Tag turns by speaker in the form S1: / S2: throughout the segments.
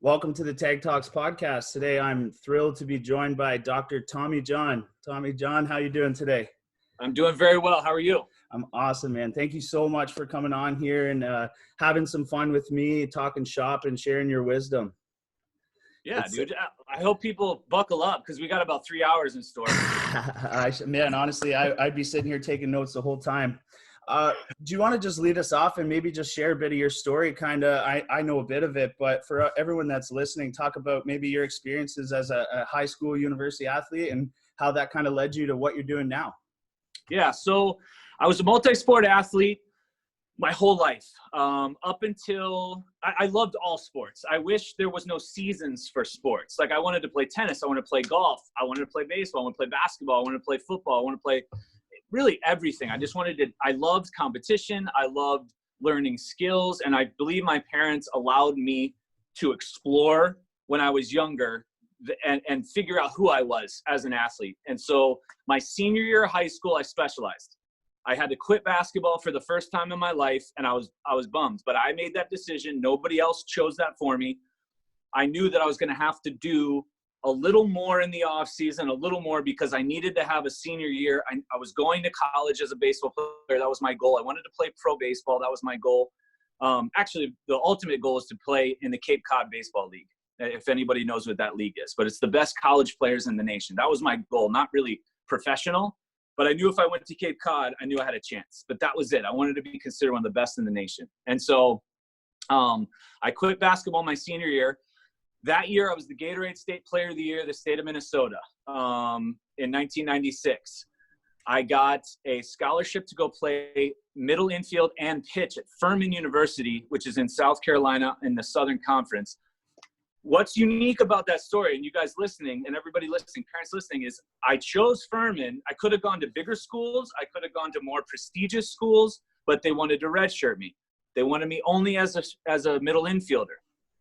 S1: Welcome to the Tag Talks podcast. Today, I'm thrilled to be joined by Dr. Tommy John. Tommy John, how you doing today?
S2: I'm doing very well. How are you?
S1: I'm awesome, man. Thank you so much for coming on here and having some fun with me, talking shop and sharing your wisdom.
S2: Yeah, dude. I hope people buckle up because we got about 3 hours in store.
S1: Man, honestly, I'd be sitting here taking notes the whole time. Do you want to just lead us off and maybe just share a bit of your story? I know a bit of it, but for everyone that's listening, talk about maybe your experiences as a high school, university athlete and how that kind of led you to what you're doing now.
S2: Yeah, so I was a multi-sport athlete my whole life. Up until I loved all sports. I wish there was no seasons for sports. Like I wanted to play tennis. I wanted to play golf. I wanted to play baseball. I wanted to play basketball. I wanted to play football. I wanted to play really everything. I loved competition. I loved learning skills. And I believe my parents allowed me to explore when I was younger and figure out who I was as an athlete. And so my senior year of high school, I specialized. I had to quit basketball for the first time in my life, and I was bummed. But I made that decision. Nobody else chose that for me. I knew that I was going to have to do a little more in the off season, a little more because I needed to have a senior year. I was going to college as a baseball player. That was my goal. I wanted to play pro baseball. That was my goal. Actually, the ultimate goal is to play in the Cape Cod Baseball League, if anybody knows what that league is. But it's the best college players in the nation. That was my goal, not really professional. But I knew if I went to Cape Cod, I knew I had a chance. But that was it. I wanted to be considered one of the best in the nation. And so I quit basketball my senior year. That year, I was the Gatorade State Player of the Year of the state of Minnesota in 1996. I got a scholarship to go play middle infield and pitch at Furman University, which is in South Carolina in the Southern Conference. What's unique about that story, and you guys listening and everybody listening, parents listening, is I chose Furman. I could have gone to bigger schools. I could have gone to more prestigious schools, but they wanted to redshirt me. They wanted me only as a middle infielder.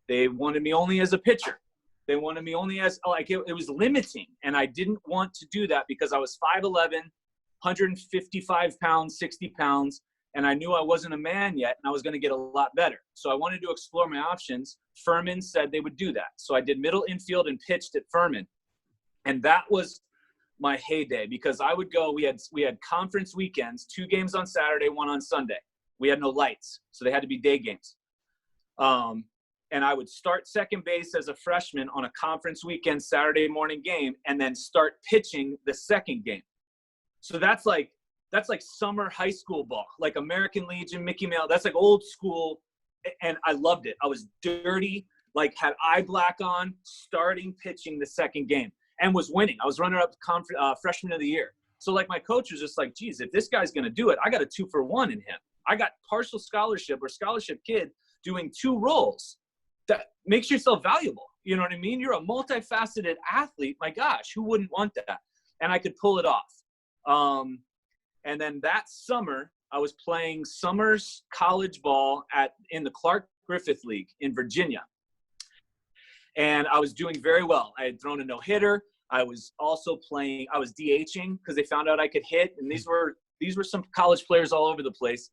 S2: They wanted me only as a pitcher. They wanted me only as it was limiting, and I didn't want to do that because I was 5'11", 155 pounds, 60 pounds, and I knew I wasn't a man yet, and I was going to get a lot better. So I wanted to explore my options. Furman said they would do that. So I did middle infield and pitched at Furman. And that was my heyday because I would go, we had conference weekends, 2 games on Saturday, 1 on Sunday. We had no lights, so they had to be day games. And I would start second base as a freshman on a conference weekend Saturday morning game and then start pitching the second game. So that's like summer high school ball, like American Legion, Mickey Mouse. That's like old school, and I loved it. I was dirty, like had eye black on, starting pitching the second game, and was winning. I was runner-up freshman of the year. So like my coach was just like, geez, if this guy's going to do it, I got a 2-for-1 in him. I got partial scholarship or scholarship kid doing 2 roles. That makes yourself valuable. You know what I mean? You're a multifaceted athlete. My gosh, who wouldn't want that? And I could pull it off. And then that summer, I was playing summers college ball in the Clark Griffith League in Virginia. And I was doing very well. I had thrown a no-hitter. I was also I was DHing because they found out I could hit. And these were some college players all over the place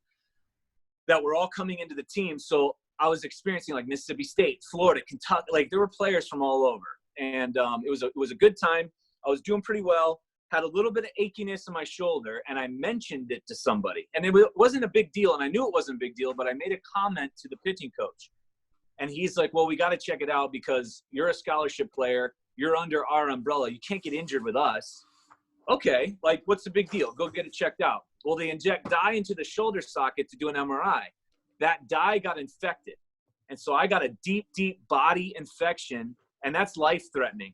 S2: that were all coming into the team. So I was experiencing like Mississippi State, Florida, Kentucky. Like there were players from all over. And it was a good time. I was doing pretty well. Had a little bit of achiness in my shoulder, and I mentioned it to somebody. And it wasn't a big deal, and I knew it wasn't a big deal, but I made a comment to the pitching coach. And he's like, well, we got to check it out because you're a scholarship player. You're under our umbrella. You can't get injured with us. Okay, like what's the big deal? Go get it checked out. Well, they inject dye into the shoulder socket to do an MRI. That dye got infected. And so I got a deep, deep body infection, and that's life-threatening.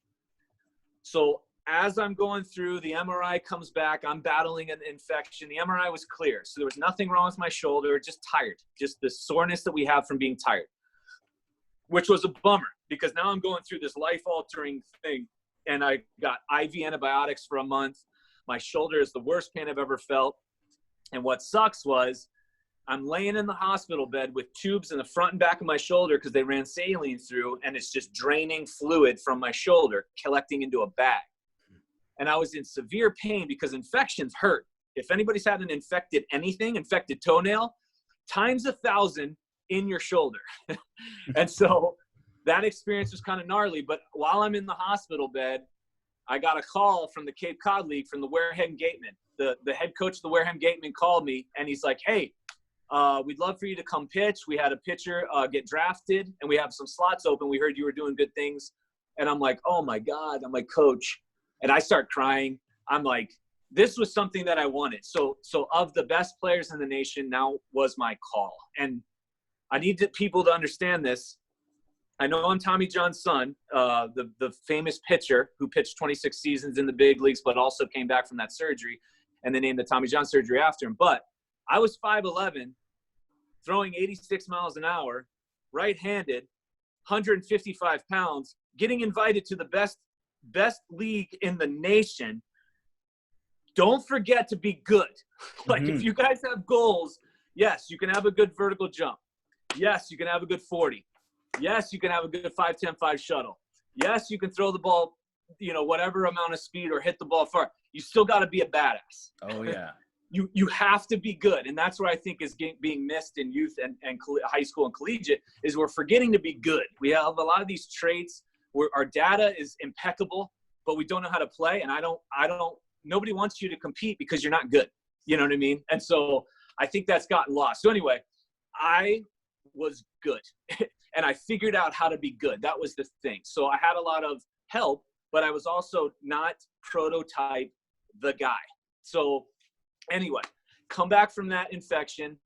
S2: So as I'm going through, the MRI comes back. I'm battling an infection. The MRI was clear. So there was nothing wrong with my shoulder, just tired. Just the soreness that we have from being tired, which was a bummer because now I'm going through this life-altering thing. And I got IV antibiotics for a month. My shoulder is the worst pain I've ever felt. And what sucks was I'm laying in the hospital bed with tubes in the front and back of my shoulder because they ran saline through, and it's just draining fluid from my shoulder, collecting into a bag. And I was in severe pain because infections hurt. If anybody's had an infected toenail, times 1,000 in your shoulder. And so that experience was kind of gnarly. But while I'm in the hospital bed, I got a call from the Cape Cod League from the Wareham Gatemen. The head coach of the Wareham Gatemen called me, and he's like, hey, we'd love for you to come pitch. We had a pitcher get drafted, and we have some slots open. We heard you were doing good things. And I'm like, oh, my God. I'm like, coach. And I start crying. I'm like, this was something that I wanted. So of the best players in the nation, now was my call. And I need people to understand this. I know I'm Tommy John's son, the famous pitcher who pitched 26 seasons in the big leagues, but also came back from that surgery, and they named the Tommy John surgery after him. But I was 5'11", throwing 86 miles an hour, right-handed, 155 pounds, getting invited to the best league in the nation. Don't forget to be good. Like, if you guys have goals, yes, you can have a good vertical jump. Yes, you can have a good 40. Yes, you can have a good 5-10-5 shuttle. Yes, you can throw the ball, whatever amount of speed or hit the ball far. You still got to be a badass.
S1: Oh, yeah.
S2: You have to be good. And that's what I think is being missed in youth and high school and collegiate is we're forgetting to be good. We have a lot of these traits where our data is impeccable, but we don't know how to play. And nobody wants you to compete because you're not good. You know what I mean? And so I think that's gotten lost. So anyway, I was good. And I figured out how to be good. That was the thing. So I had a lot of help, but I was also not prototype the guy. So anyway, come back from that infection,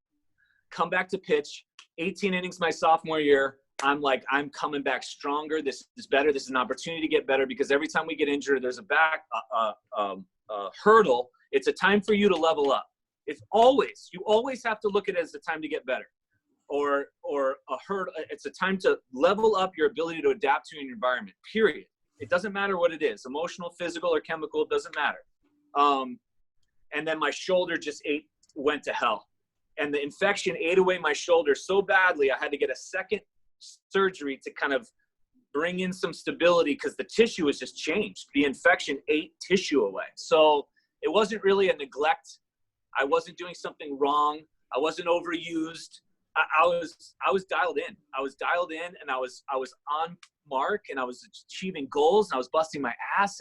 S2: come back to pitch, 18 innings my sophomore year. I'm like, I'm coming back stronger. This is better. This is an opportunity to get better because every time we get injured, there's a hurdle. It's a time for you to level up. You always have to look at it as a time to get better. Or a hurdle. It's a time to level up your ability to adapt to your environment, period. It doesn't matter what it is, emotional, physical, or chemical, it doesn't matter. And then my shoulder just went to hell. And the infection ate away my shoulder so badly, I had to get a second surgery to kind of bring in some stability because the tissue was just changed. The infection ate tissue away. So it wasn't really a neglect. I wasn't doing something wrong. I wasn't overused. I was dialed in. I was dialed in, and I was on mark, and I was achieving goals, and I was busting my ass.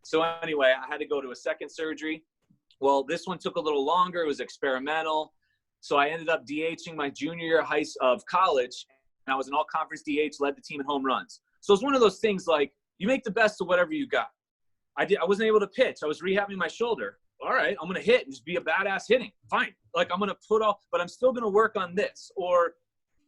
S2: So anyway, I had to go to a second surgery. Well, this one took a little longer. It was experimental. So I ended up DHing my junior year of college, and I was an all-conference DH, led the team in home runs. So it's one of those things like you make the best of whatever you got. I wasn't able to pitch. I was rehabbing my shoulder. All right, I'm going to hit and just be a badass hitting. Fine. Like I'm going to but I'm still going to work on this. Or,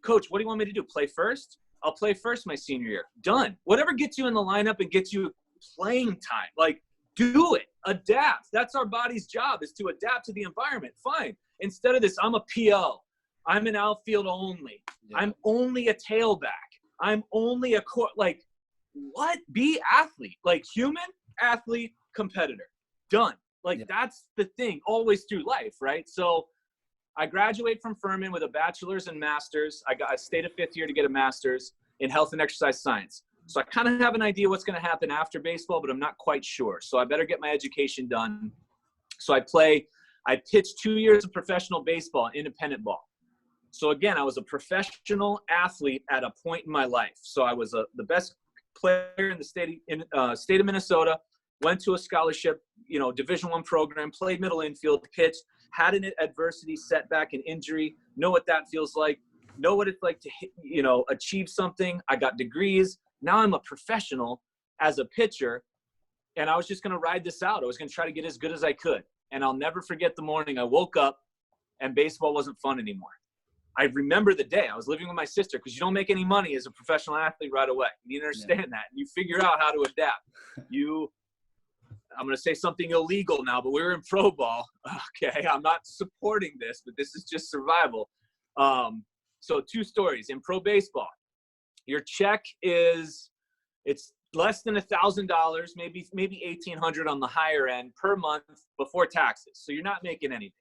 S2: coach, what do you want me to do? Play first? I'll play first my senior year. Done. Whatever gets you in the lineup and gets you playing time. Like, do it. Adapt. That's our body's job, is to adapt to the environment. Fine. Instead of this, I'm a PO. I'm an outfield only. Yeah. I'm only a tailback. I'm only a like, what? Be athlete. Like human, athlete, competitor. Done. Like, that's the thing always through life, right? So I graduate from Furman with a bachelor's and master's. I stayed a fifth year to get a master's in health and exercise science. So I kind of have an idea what's going to happen after baseball, but I'm not quite sure. So I better get my education done. So I pitched 2 years of professional baseball, independent ball. So again, I was a professional athlete at a point in my life. So I was the best player in the state of Minnesota. Went to a scholarship, Division I program, played middle infield, pitched, had an adversity, setback, and injury, know what that feels like, know what it's like to achieve something. I got degrees. Now I'm a professional as a pitcher, and I was just going to ride this out. I was going to try to get as good as I could. And I'll never forget the morning I woke up and baseball wasn't fun anymore. I remember the day. I was living with my sister because you don't make any money as a professional athlete right away. You need to understand that. You figure out how to adapt. I'm going to say something illegal now, but we were in pro ball. Okay, I'm not supporting this, but this is just survival. So 2 stories. In pro baseball, your check it's less than $1,000, maybe $1,800 on the higher end per month before taxes. So you're not making anything.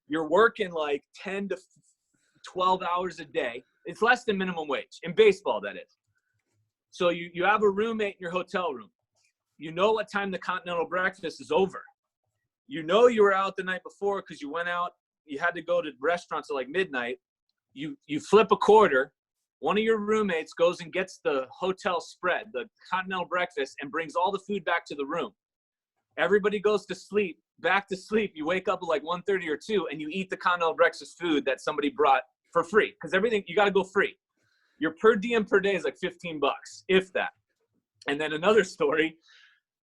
S2: You're working like 10 to 12 hours a day. It's less than minimum wage in baseball, that is. So you have a roommate in your hotel room. You know what time the continental breakfast is over. You know you were out the night before because you went out. You had to go to restaurants at like midnight. You flip a quarter. one of your roommates goes and gets the hotel spread, the continental breakfast, and brings all the food back to the room. Everybody goes to sleep, back to sleep. You wake up at like 1:30 or 2, and you eat the continental breakfast food that somebody brought for free, because everything, you got to go free. Your per diem per day is like $15, if that. And then another story,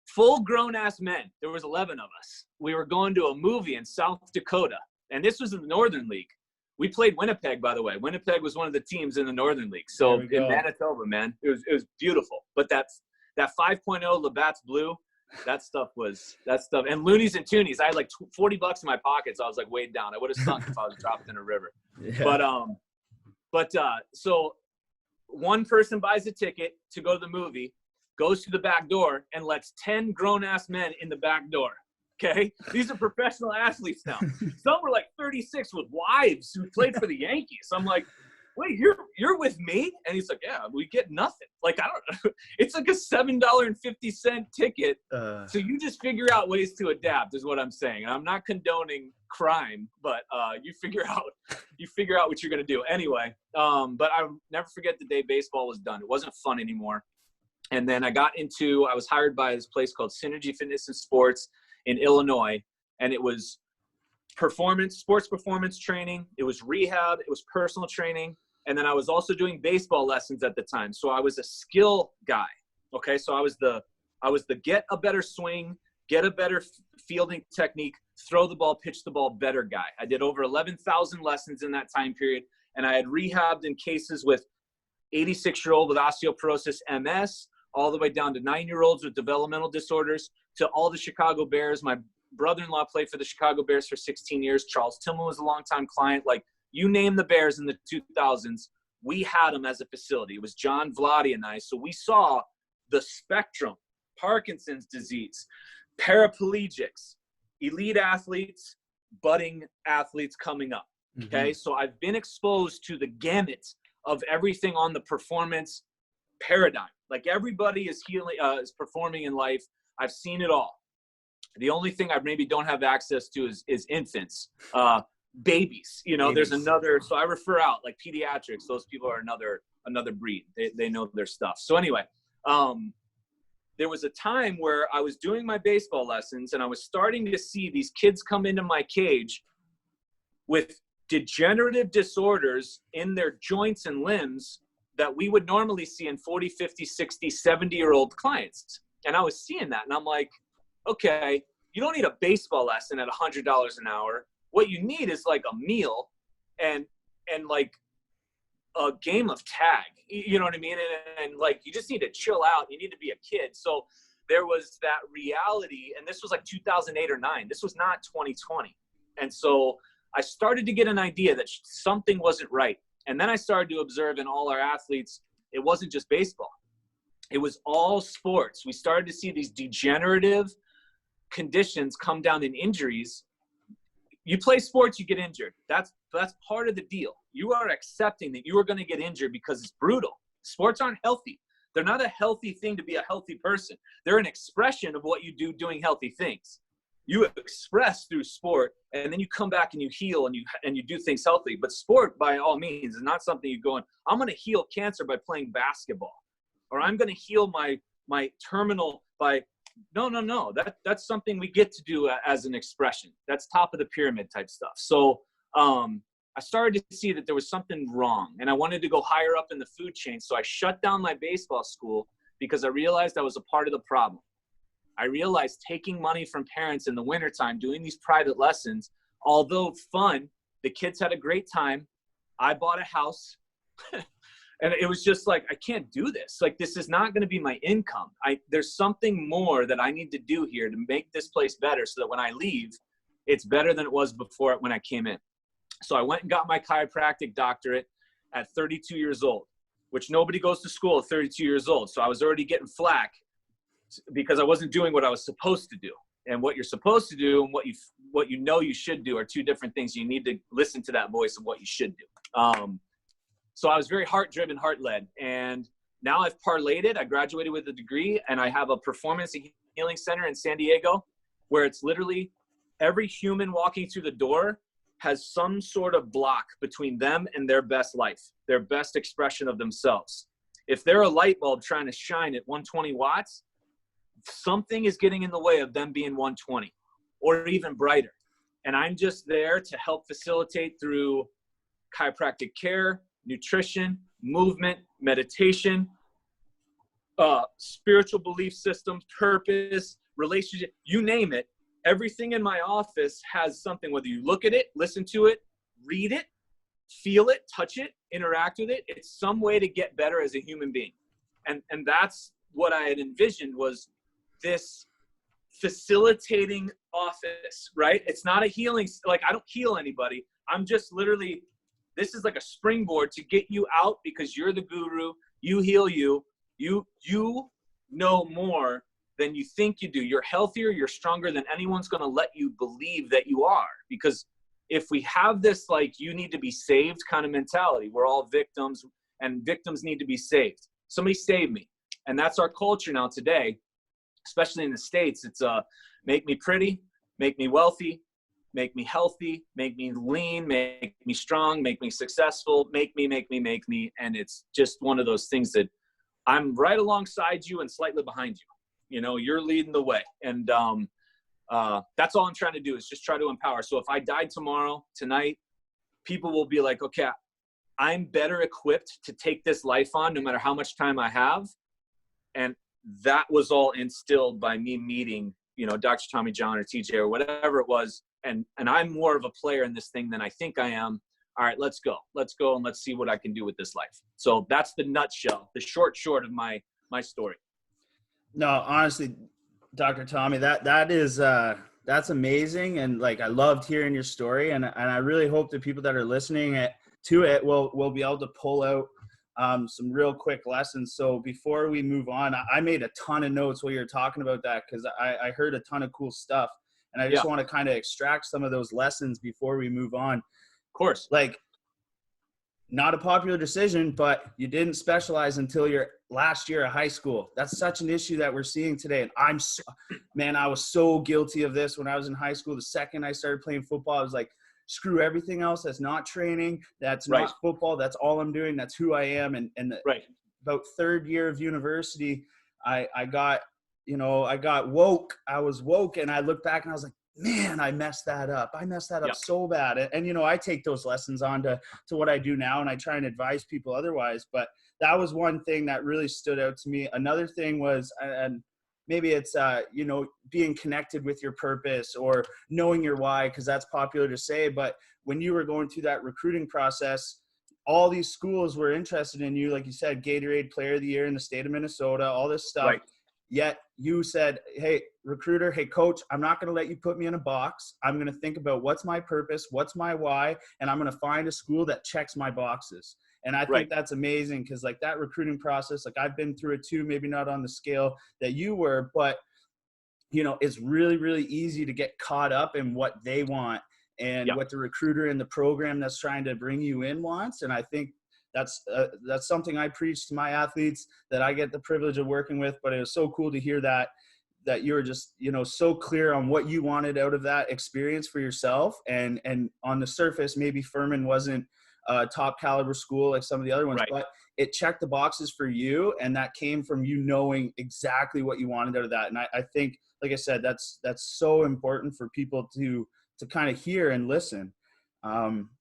S2: full grown ass men. There was 11 of us. We were going to a movie in South Dakota, and this was in the Northern League. We played Winnipeg, by the way. Winnipeg was one of the teams in the Northern League. So in Manitoba, man, it was beautiful. But that 5.0 Labatt's Blue, that stuff. And Loonies and Toonies, I had like $40 in my pocket, so I was like weighed down. I would have sunk if I was dropped in a river. Yeah. But so one person buys a ticket to go to the movie, goes to the back door, and lets 10 grown-ass men in the back door. Okay? These are professional athletes now. Some were like 36 with wives who played for the Yankees. I'm like, wait, you're with me? And he's like, yeah, we get nothing. Like, I don't know. It's like a $7.50 ticket. So you just figure out ways to adapt is what I'm saying. And I'm not condoning crime, but you figure out what you're going to do. Anyway, but I'll never forget the day baseball was done. It wasn't fun anymore. And then I was hired by this place called Synergy Fitness and Sports in Illinois. And it was sports performance training. It was rehab. It was personal training. And then I was also doing baseball lessons at the time. So I was a skill guy. Okay. So I was the get a better swing, get a better fielding technique, throw the ball, pitch the ball better guy. I did over 11,000 lessons in that time period. And I had rehabbed in cases with 86-year-old with osteoporosis, MS, all the way down to 9-year-olds with developmental disorders, to all the Chicago Bears. My brother-in-law played for the Chicago Bears for 16 years. Charles Tillman was a longtime client. Like, you name the Bears in the 2000s, we had them as a facility. It was John Vladi and I. So we saw the spectrum: Parkinson's disease, paraplegics, elite athletes, budding athletes coming up. Okay. Mm-hmm. So I've been exposed to the gamut of everything on the performance paradigm. Like, everybody is is performing in life. I've seen it all. The only thing I maybe don't have access to is infants, babies. There's another. So I refer out like pediatrics. Those people are another breed. They know their stuff. So anyway, there was a time where I was doing my baseball lessons, and I was starting to see these kids come into my cage with degenerative disorders in their joints and limbs that we would normally see in 40, 50, 60, 70-year-old clients. And I was seeing that, and I'm like, okay, you don't need a baseball lesson at $100 an hour. What you need is like a meal and like a game of tag. You know what I mean? And like, you just need to chill out. You need to be a kid. So there was that reality, and this was like 2008 or 9. This was not 2020. And so I started to get an idea that something wasn't right. And then I started to observe in all our athletes, it wasn't just baseball. It was all sports. We started to see these degenerative conditions come down in injuries. You play sports, you get injured. That's part of the deal. You are accepting that you are going to get injured because it's brutal. Sports aren't healthy. They're not a healthy thing to be a healthy person. They're an expression of what you do doing healthy things. You express through sport, and then you come back and you heal and you do things healthy. But sport, by all means, is not something you go in, I'm going to heal cancer by playing basketball, or I'm going to heal my terminal by, no. That's something we get to do as an expression. That's top of the pyramid type stuff. So I started to see that there was something wrong, and I wanted to go higher up in the food chain. So I shut down my baseball school because I realized I was a part of the problem. I realized taking money from parents in the wintertime, doing these private lessons, although fun, the kids had a great time. I bought a house and it was just like, I can't do this. Like, this is not going to be my income. There's something more that I need to do here to make this place better so that when I leave, it's better than it was before when I came in. So I went and got my chiropractic doctorate at 32 years old, which nobody goes to school at 32 years old. So I was already getting flack because I wasn't doing what I was supposed to do. And what you're supposed to do and what you know you should do are two different things. You need to listen to that voice of what you should do. So I was very heart-driven, heart-led. And now I've parlayed it. I graduated with a degree, and I have a performance and healing center in San Diego where it's literally every human walking through the door has some sort of block between them and their best life, their best expression of themselves. If they're a light bulb trying to shine at 120 watts, something is getting in the way of them being 120 or even brighter. And I'm just there to help facilitate through chiropractic care, nutrition, movement, meditation, spiritual belief systems, purpose, relationship, you name it. Everything in my office has something, whether you look at it, listen to it, read it, feel it, touch it, interact with it. It's some way to get better as a human being. And that's what I had envisioned, was this facilitating office, right? It's not a healing, like I don't heal anybody. I'm just literally, this is like a springboard to get you out, because you're the guru, you heal you, you know more than you think you do. You're healthier, you're stronger than anyone's going to let you believe that you are. Because if we have this, like, you need to be saved kind of mentality, we're all victims and victims need to be saved. Somebody save me. And that's our culture now today, especially in the States. It's make me pretty, make me wealthy, make me healthy, make me lean, make me strong, make me successful, make me. And it's just one of those things that I'm right alongside you and slightly behind you. You know, you're leading the way. And that's all I'm trying to do, is just try to empower. So if I died tomorrow, tonight, people will be like, okay, I'm better equipped to take this life on no matter how much time I have. And that was all instilled by me meeting, you know, Dr. Tommy John or TJ or whatever it was. And I'm more of a player in this thing than I think I am. All right, let's go and let's see what I can do with this life. So that's the nutshell, the short of my story.
S1: No, honestly, Dr. Tommy, that is that's amazing, and like I loved hearing your story, and I really hope that people that are listening to it will be able to pull out some real quick lessons. So before we move on, I made a ton of notes while you're talking about that, because I heard a ton of cool stuff, and I just want to kind of extract some of those lessons before we move on.
S2: Of course.
S1: Like, not a popular decision, but you didn't specialize until your last year of high school. That's such an issue that we're seeing today. And I was so guilty of this when I was in high school. The second I started playing football, I was like, screw everything else. That's not training. That's not football. That's all I'm doing. That's who I am. And about third year of university, I got woke. I was woke, and I looked back and I was like, man, I messed that up. So bad. And, you know, I take those lessons on to what I do now, and I try and advise people otherwise. But that was one thing that really stood out to me. Another thing was, and maybe it's, you know, being connected with your purpose or knowing your why, because that's popular to say. But when you were going through that recruiting process, all these schools were interested in you. Like you said, Gatorade Player of the Year in the state of Minnesota, all this stuff.
S2: Right.
S1: Yet you said, hey, recruiter, hey, coach, I'm not going to let you put me in a box. I'm going to think about what's my purpose, what's my why, and I'm going to find a school that checks my boxes. And I think that's amazing, because like that recruiting process, like I've been through it too, maybe not on the scale that you were, but, you know, it's really, really easy to get caught up in what they want and what the recruiter in the program that's trying to bring you in wants. And I think that's something I preach to my athletes that I get the privilege of working with. But it was so cool to hear that you were just, you know, so clear on what you wanted out of that experience for yourself. And on the surface, maybe Furman wasn't a top caliber school like some of the other ones, but it checked the boxes for you. And that came from you knowing exactly what you wanted out of that. And I think, like I said, that's so important for people to kind of hear and listen.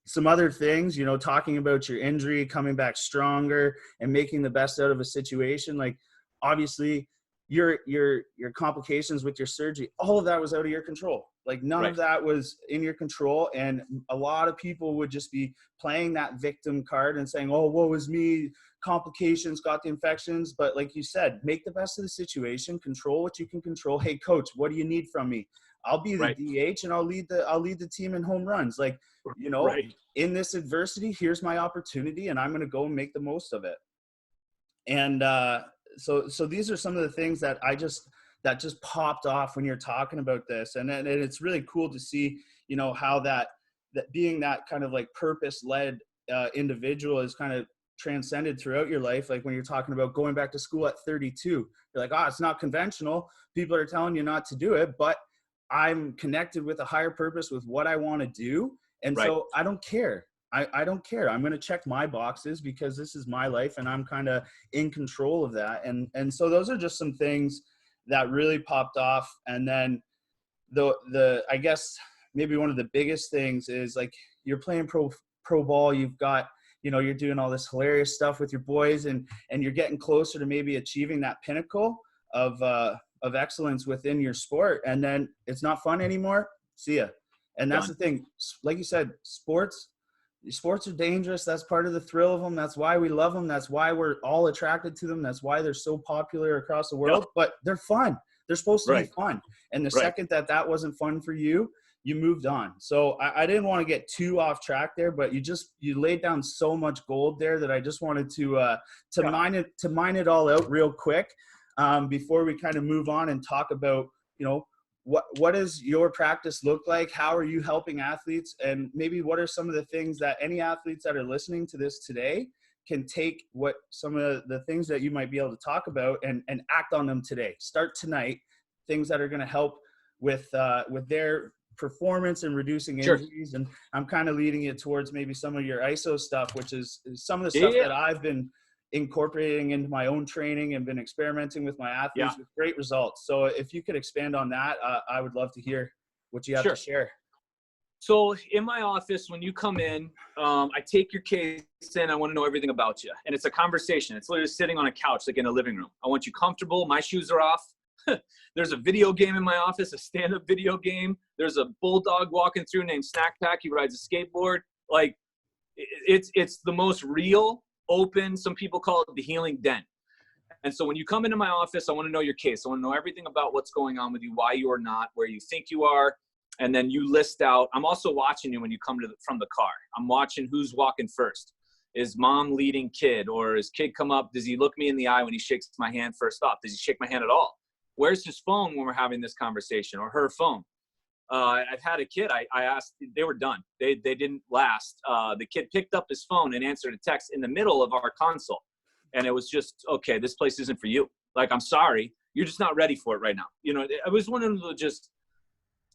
S1: Some other things, you know, talking about your injury, coming back stronger and making the best out of a situation. Like, obviously your complications with your surgery, all of that was out of your control. Like none of that was in your control. And a lot of people would just be playing that victim card and saying, oh, woe is me, complications, got the infections. But like you said, make the best of the situation, control what you can control. Hey coach, what do you need from me? I'll be the DH and I'll lead the team in home runs. Like, you know, in this adversity, here's my opportunity and I'm going to go and make the most of it. And so these are some of the things that just popped off when you're talking about this. And it's really cool to see, you know, how that being that kind of like purpose-led individual is kind of transcended throughout your life. Like when you're talking about going back to school at 32, you're like, it's not conventional. People are telling you not to do it, but I'm connected with a higher purpose with what I want to do. And
S2: Right.
S1: so I don't care. I don't care. I'm going to check my boxes because this is my life and I'm kind of in control of that. And so those are just some things that really popped off. And then I guess maybe one of the biggest things is like you're playing pro ball. You've got, you're doing all this hilarious stuff with your boys and you're getting closer to maybe achieving that pinnacle of excellence within your sport. And then it's not fun anymore. See ya. And that's
S2: Done.
S1: the thing. Like you said, sports are dangerous. That's part of the thrill of them. That's why we love them. That's why we're all attracted to them. That's why they're so popular across the world, but they're fun. They're supposed to be fun. And the second that wasn't fun for you, you moved on. So I didn't want to get too off track there, but you laid down so much gold there that I just wanted to mine it all out real quick before we kind of move on and talk about, what does your practice look like? How are you helping athletes? And maybe what are some of the things that any athletes that are listening to this today can take what some of the things that you might be able to talk about and act on them today. Start tonight, things that are going to help with their performance and reducing injuries. Sure. And I'm kind of leading it towards maybe some of your ISO stuff, which is some of the stuff that I've been incorporating into my own training and been experimenting with my athletes with great results. So if you could expand on that, I would love to hear what you have to share.
S2: So in my office, when you come in, I take your case in. I want to know everything about you. And it's a conversation. It's literally sitting on a couch, like in a living room. I want you comfortable. My shoes are off. There's a video game in my office, a stand-up video game. There's a bulldog walking through named Snack Pack. He rides a skateboard. Like it's the most real, open. Some people call it the healing den. And so when you come into my office, I want to know your case. I want to know everything about what's going on with you, why you are not, where you think you are. And then you list out, I'm also watching you when you come from the car. I'm watching who's walking first. Is mom leading kid, or is kid come up? Does he look me in the eye when he shakes my hand first off? Does he shake my hand at all? Where's his phone when we're having this conversation, or her phone? I've had a kid, I asked, they were done. They didn't last. The kid picked up his phone and answered a text in the middle of our consult. And it was just, okay, this place isn't for you. Like, I'm sorry, you're just not ready for it right now. I was one of them just,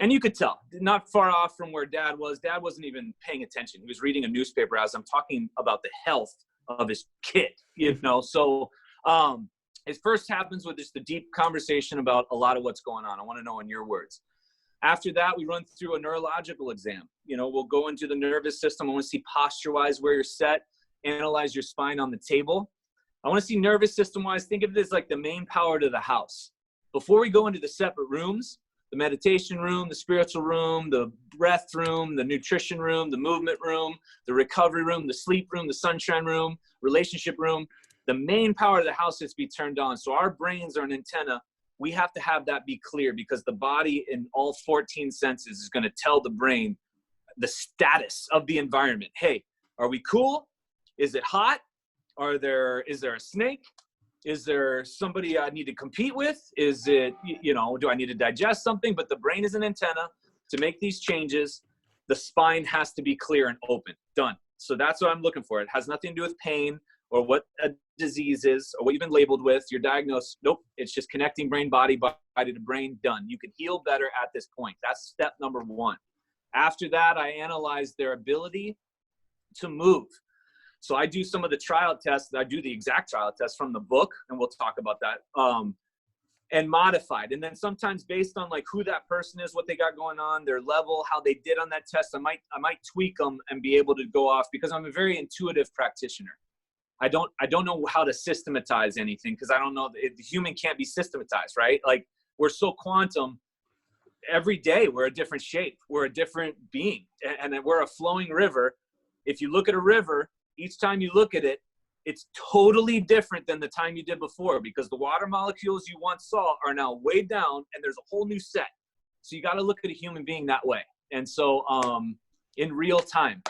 S2: and you could tell, not far off from where dad was. Dad wasn't even paying attention. He was reading a newspaper as I'm talking about the health of his kid, So it first happens with just the deep conversation about a lot of what's going on. I want to know in your words. After that, we run through a neurological exam. We'll go into the nervous system. I want to see posture-wise where you're set, analyze your spine on the table. I want to see nervous system-wise. Think of it as like the main power to the house. Before we go into the separate rooms, the meditation room, the spiritual room, the breath room, the nutrition room, the movement room, the recovery room, the sleep room, the sunshine room, relationship room, the main power of the house has to be turned on. So our brains are an antenna. We have to have that be clear, because the body in all 14 senses is going to tell the brain the status of the environment. Hey, are we cool? Is it hot? Is there a snake? Is there somebody I need to compete with? Is it, do I need to digest something? But the brain is an antenna to make these changes. The spine has to be clear and open. Done. So that's what I'm looking for. It has nothing to do with pain or what a disease is or what you've been labeled with. You're diagnosed. Nope. It's just connecting brain, body to brain. Done. You can heal better at this point. That's step number one. After that, I analyze their ability to move. So I do some of the trial tests. I do the exact trial test from the book, and we'll talk about that, and modified. And then sometimes based on like who that person is, what they got going on, their level, how they did on that test, I might tweak them and be able to go off, because I'm a very intuitive practitioner. I don't know how to systematize anything, because I don't know, the human can't be systematized, right? Like, we're so quantum. Every day we're a different shape. We're a different being, and we're a flowing river. If you look at a river, each time you look at it, it's totally different than the time you did before, because the water molecules you once saw are now way down and there's a whole new set. So you got to look at a human being that way. And so in real time.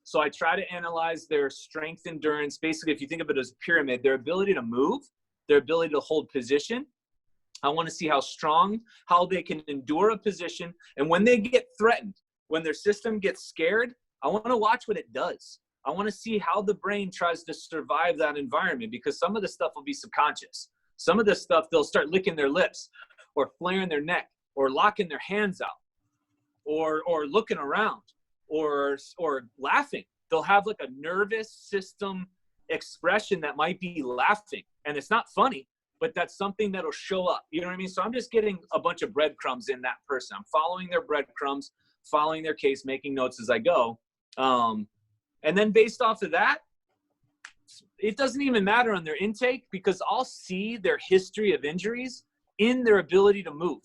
S2: So I try to analyze their strength, endurance. Basically, if you think of it as a pyramid, their ability to move, their ability to hold position. I want to see how strong, how they can endure a position. And when they get threatened, when their system gets scared, I want to watch what it does. I want to see how the brain tries to survive that environment, because some of the stuff will be subconscious. Some of this stuff, they'll start licking their lips or flaring their neck or locking their hands out or looking around or laughing. They'll have like a nervous system expression that might be laughing, and it's not funny, but that's something that'll show up. You know what I mean? So I'm just getting a bunch of breadcrumbs in that person. I'm following their breadcrumbs, following their case, making notes as I go. And then based off of that, it doesn't even matter on their intake, because I'll see their history of injuries in their ability to move.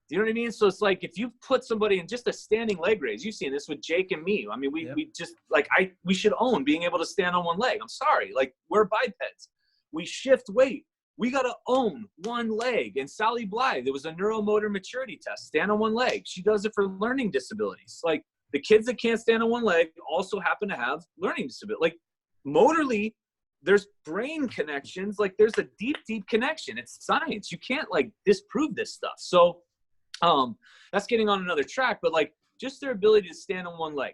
S2: You know what I mean? So it's like, if you put somebody in just a standing leg raise, you've seen this with Jake and me. I mean, we just like, we should own being able to stand on one leg. I'm sorry. Like, we're bipeds. We shift weight. We got to own one leg. And Sally Blythe, there was a neuromotor maturity test, stand on one leg. She does it for learning disabilities. Like, the kids that can't stand on one leg also happen to have learning disability. Like, motorly, there's brain connections. Like, there's a deep, deep connection. It's science. You can't like disprove this stuff. So that's getting on another track, but like, just their ability to stand on one leg.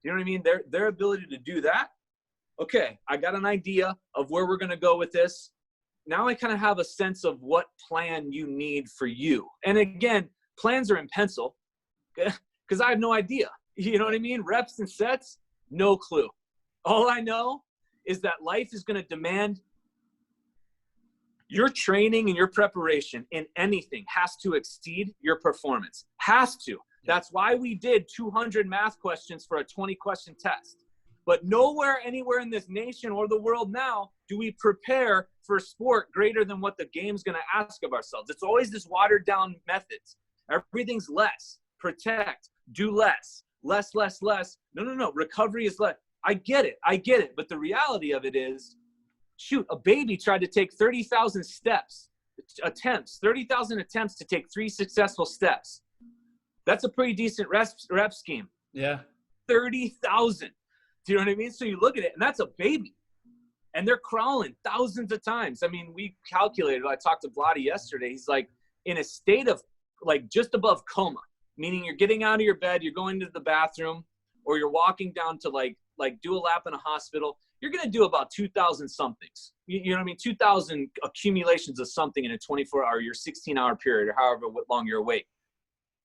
S2: You know what I mean? Their ability to do that. Okay, I got an idea of where we're going to go with this. Now I kind of have a sense of what plan you need for you. And again, plans are in pencil because I have no idea. You know what I mean? Reps and sets, no clue. All I know is that life is going to demand your training and your preparation in anything has to exceed your performance. Has to. That's why we did 200 math questions for a 20-question test. But nowhere, anywhere in this nation or the world now do we prepare for sport greater than what the game's going to ask of ourselves. It's always this watered-down methods. Everything's less. Protect. Do less. Less. No. Recovery is less. I get it. But the reality of it is, shoot, a baby tried to take 30,000 attempts to take 3 successful steps. That's a pretty decent rep scheme.
S1: Yeah.
S2: 30,000. Do you know what I mean? So you look at it, and that's a baby. And they're crawling thousands of times. I mean, we calculated, I talked to Vladi yesterday. He's like in a state of like just above coma, meaning you're getting out of your bed, you're going to the bathroom, or you're walking down to like do a lap in a hospital. You're going to do about 2,000 somethings. You know what I mean? 2,000 accumulations of something in a 24-hour, your 16-hour period, or however long you're awake.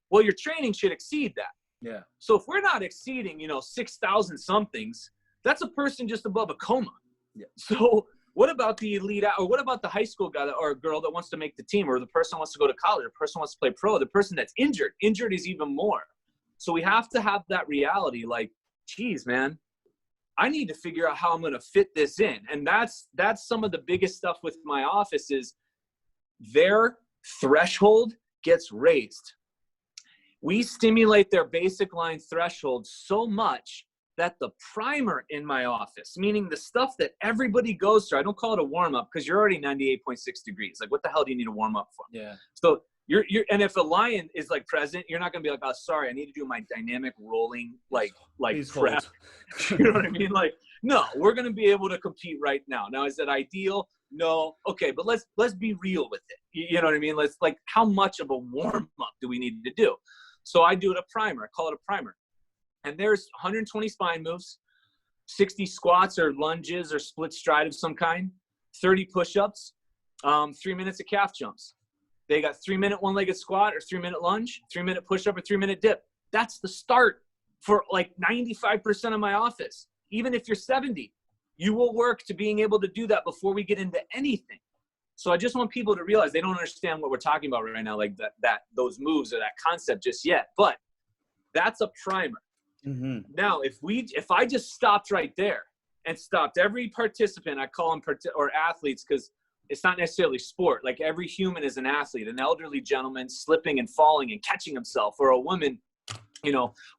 S2: Well, your training should exceed that.
S1: Yeah.
S2: So if we're not exceeding, 6,000 somethings, that's a person just above a coma.
S1: Yeah.
S2: So what about the elite, or what about the high school guy or girl that wants to make the team, or the person wants to go to college, the person wants to play pro, the person that's injured? Injured is even more. So we have to have that reality, like, geez, man, I need to figure out how I'm going to fit this in. And that's some of the biggest stuff with my office is their threshold gets raised. We stimulate their basic line threshold so much that the primer in my office, meaning the stuff that everybody goes through, I don't call it a warm-up because you're already 98.6 degrees. Like, what the hell do you need a warm-up for?
S1: Yeah.
S2: So and if a lion is like present, you're not going to be like, oh, sorry, I need to do my dynamic rolling, like prep. You know what I mean? Like, no, we're going to be able to compete right now. Now, is that ideal? No. Okay. But let's be real with it. You know what I mean? Let's like, how much of a warm-up do we need to do? So I do it a primer. I call it a primer. And there's 120 spine moves, 60 squats or lunges or split stride of some kind, 30 push-ups, 3 minutes of calf jumps. They got 3-minute one-legged squat or 3-minute lunge, 3-minute push-up or 3-minute dip. That's the start for like 95% of my office. Even if you're 70, you will work to being able to do that before we get into anything. So I just want people to realize they don't understand what we're talking about right now, like that those moves or that concept just yet. But that's a primer. Mm-hmm. Now, if I just stopped right there and stopped every participant, I call them or athletes because it's not necessarily sport. Like, every human is an athlete, an elderly gentleman slipping and falling and catching himself, or a woman,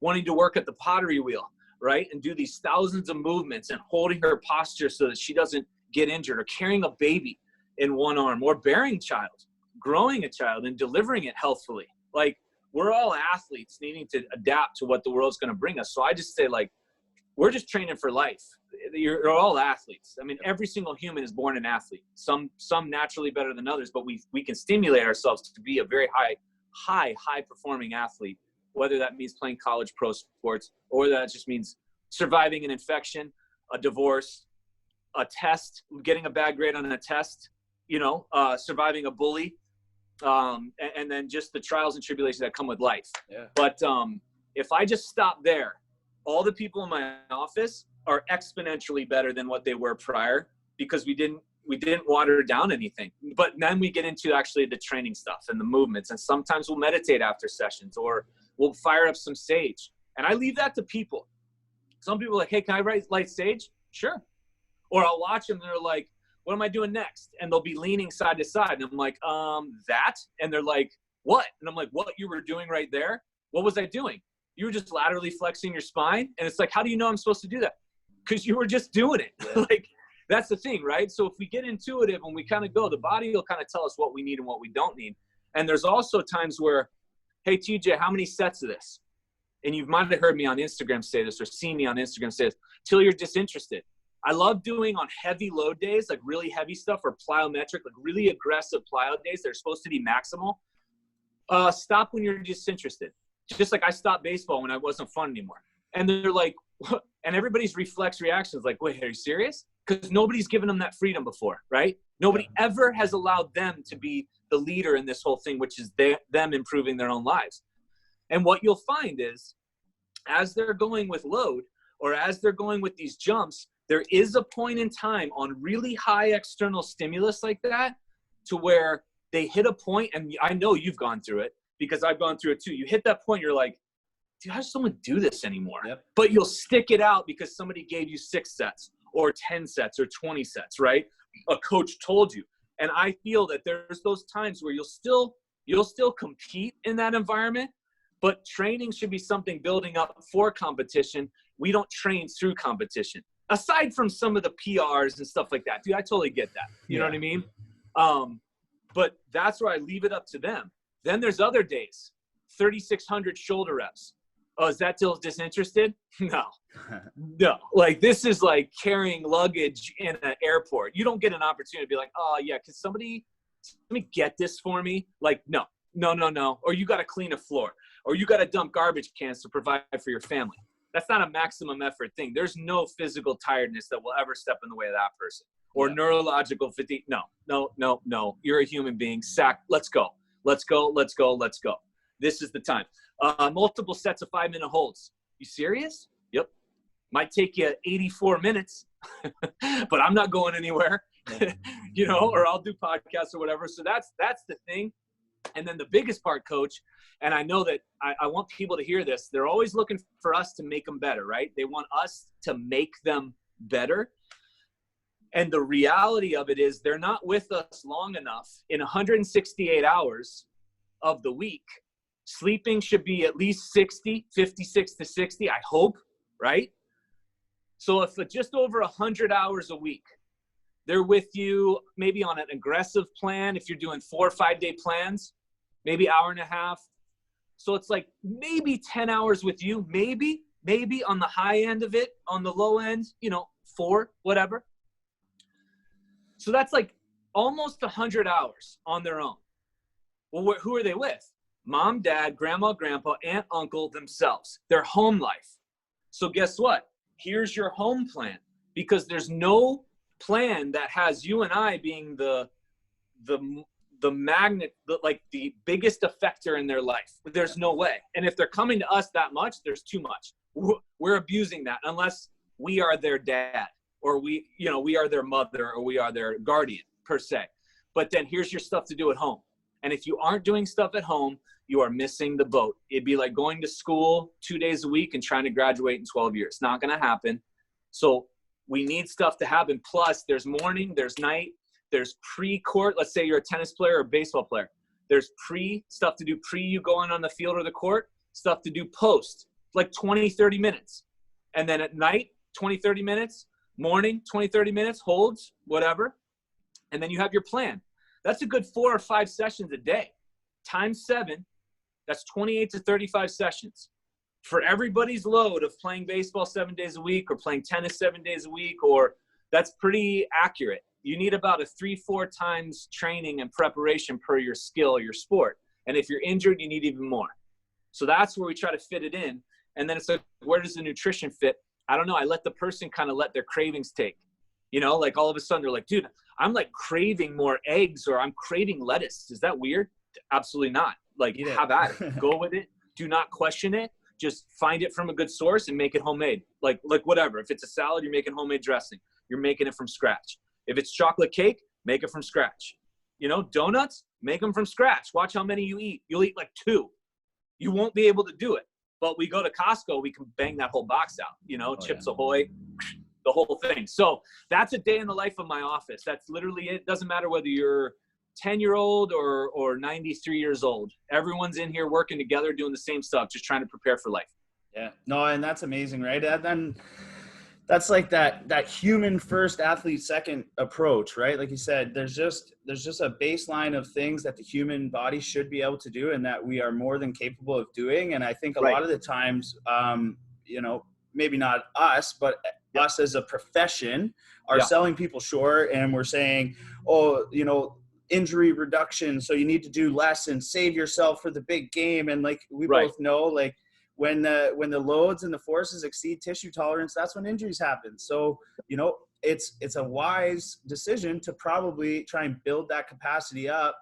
S2: wanting to work at the pottery wheel, right? And do these thousands of movements and holding her posture so that she doesn't get injured, or carrying a baby in one arm, or bearing a child, growing a child and delivering it healthfully. Like, we're all athletes needing to adapt to what the world's going to bring us. So I just say, like, we're just training for life. You're all athletes. I mean, every single human is born an athlete. Some naturally better than others, but we can stimulate ourselves to be a very high performing athlete, whether that means playing college pro sports, or that just means surviving an infection, a divorce, a test, getting a bad grade on a test, surviving a bully, and then just the trials and tribulations that come with life. Yeah. But If I just stop there, all the people in my office are exponentially better than what they were prior, because we didn't water down anything. But then we get into actually the training stuff and the movements. And sometimes we'll meditate after sessions, or we'll fire up some sage. And I leave that to people. Some people are like, hey, can I light sage? Sure. Or I'll watch them and they're like, what am I doing next? And they'll be leaning side to side. And I'm like, that? And they're like, what? And I'm like, what you were doing right there? What was I doing? You were just laterally flexing your spine. And it's like, how do you know I'm supposed to do that? Because you were just doing it. Yeah. Like, that's the thing, right? So if we get intuitive and we kind of go, the body will kind of tell us what we need and what we don't need. And there's also times where, hey, TJ, how many sets of this? And you might have heard me on Instagram say this, or seen me on Instagram say this, till you're disinterested. I love doing on heavy load days, like really heavy stuff, or plyometric, like really aggressive plyo days. They're supposed to be maximal. Stop when you're disinterested. Just like I stopped baseball when I wasn't fun anymore. And they're like, what? And everybody's reflex reaction is like, wait, are you serious? Because nobody's given them that freedom before, right? Nobody ever has allowed them to be the leader in this whole thing, which is them improving their own lives. And what you'll find is, as they're going with load, or as they're going with these jumps, there is a point in time on really high external stimulus like that, to where they hit a point, and I know you've gone through it because I've gone through it too. You hit that point, you're like, dude, how does someone do this anymore? Yep. But you'll stick it out because somebody gave you 6 sets or 10 sets or 20 sets, right? A coach told you. And I feel that there's those times where you'll still compete in that environment, but training should be something building up for competition. We don't train through competition. Aside from some of the PRs and stuff like that. Dude, I totally get that. You know what I mean? But that's where I leave it up to them. Then there's other days, 3,600 shoulder reps. Oh, is that still disinterested? No. No. Like, this is like carrying luggage in an airport. You don't get an opportunity to be like, oh, yeah, can somebody get this for me? Like, no. Or you got to clean a floor. Or you got to dump garbage cans to provide for your family. That's not a maximum effort thing. There's no physical tiredness that will ever step in the way of that person. Or neurological fatigue. No. You're a human being. Let's go. This is the time. Multiple sets of 5-minute holds. You serious? Yep. Might take you 84 minutes, but I'm not going anywhere, or I'll do podcasts or whatever. So that's the thing. And then the biggest part, coach, and I know that I want people to hear this. They're always looking for us to make them better, right? They want us to make them better. And the reality of it is they're not with us long enough. In 168 hours of the week, sleeping should be at least 56 to 60, I hope, right? So if just over 100 hours a week, they're with you maybe on an aggressive plan. If you're doing 4 or 5 day plans, maybe hour and a half. So it's like maybe 10 hours with you, maybe on the high end of it, on the low end, 4, whatever. So that's like almost 100 hours on their own. Well, who are they with? Mom, dad, grandma, grandpa, aunt, uncle, themselves, their home life. So guess what? Here's your home plan, because there's no plan that has you and I being the magnet, like the biggest effector in their life. There's no way. And if they're coming to us that much, there's too much. We're abusing that unless we are their dad, or we are their mother, or we are their guardian per se. But then here's your stuff to do at home. And if you aren't doing stuff at home, you are missing the boat. It'd be like going to school 2 days a week and trying to graduate in 12 years. It's not going to happen. So we need stuff to happen. Plus, there's morning, there's night, there's pre-court. Let's say you're a tennis player or a baseball player. There's stuff to do pre you going on the field or the court, stuff to do post, like 20, 30 minutes. And then at night, 20, 30 minutes, morning, 20, 30 minutes, holds, whatever. And then you have your plan. That's a good 4 or 5 sessions a day. Times 7, that's 28 to 35 sessions. For everybody's load of playing baseball 7 days a week or playing tennis 7 days a week, or that's pretty accurate. You need about a 3-4 times training and preparation per your skill or your sport. And if you're injured, you need even more. So that's where we try to fit it in. And then it's like, where does the nutrition fit? I don't know. I let the person kind of let their cravings take. Like all of a sudden they're like, dude, I'm like craving more eggs, or I'm craving lettuce. Is that weird? Absolutely not. Like, have at it. Go with it. Do not question it. just find it from a good source and make it homemade. Like whatever. If it's a salad, you're making homemade dressing. You're making it from scratch. If it's chocolate cake, make it from scratch. You know, donuts, make them from scratch. Watch how many you eat. You'll eat like 2. You won't be able to do it. But we go to Costco, we can bang that whole box out, you know, Chips Ahoy, the whole thing. So that's a day in the life of my office. That's literally it. Doesn't matter whether you're 10-year-old or 93 years old. Everyone's in here working together, doing the same stuff, just trying to prepare for life.
S1: Yeah, no, and that's amazing, right? And then that's like that human first, athlete second approach, right? Like you said, there's just a baseline of things that the human body should be able to do and that we are more than capable of doing. And I think a lot of the times, you know, maybe not us, but us as a profession are selling people short, and we're saying, oh, you know, injury reduction, so you need to do less and save yourself for the big game. And like we both know, like when the loads and the forces exceed tissue tolerance, that's when injuries happen. So, you know, it's a wise decision to probably try and build that capacity up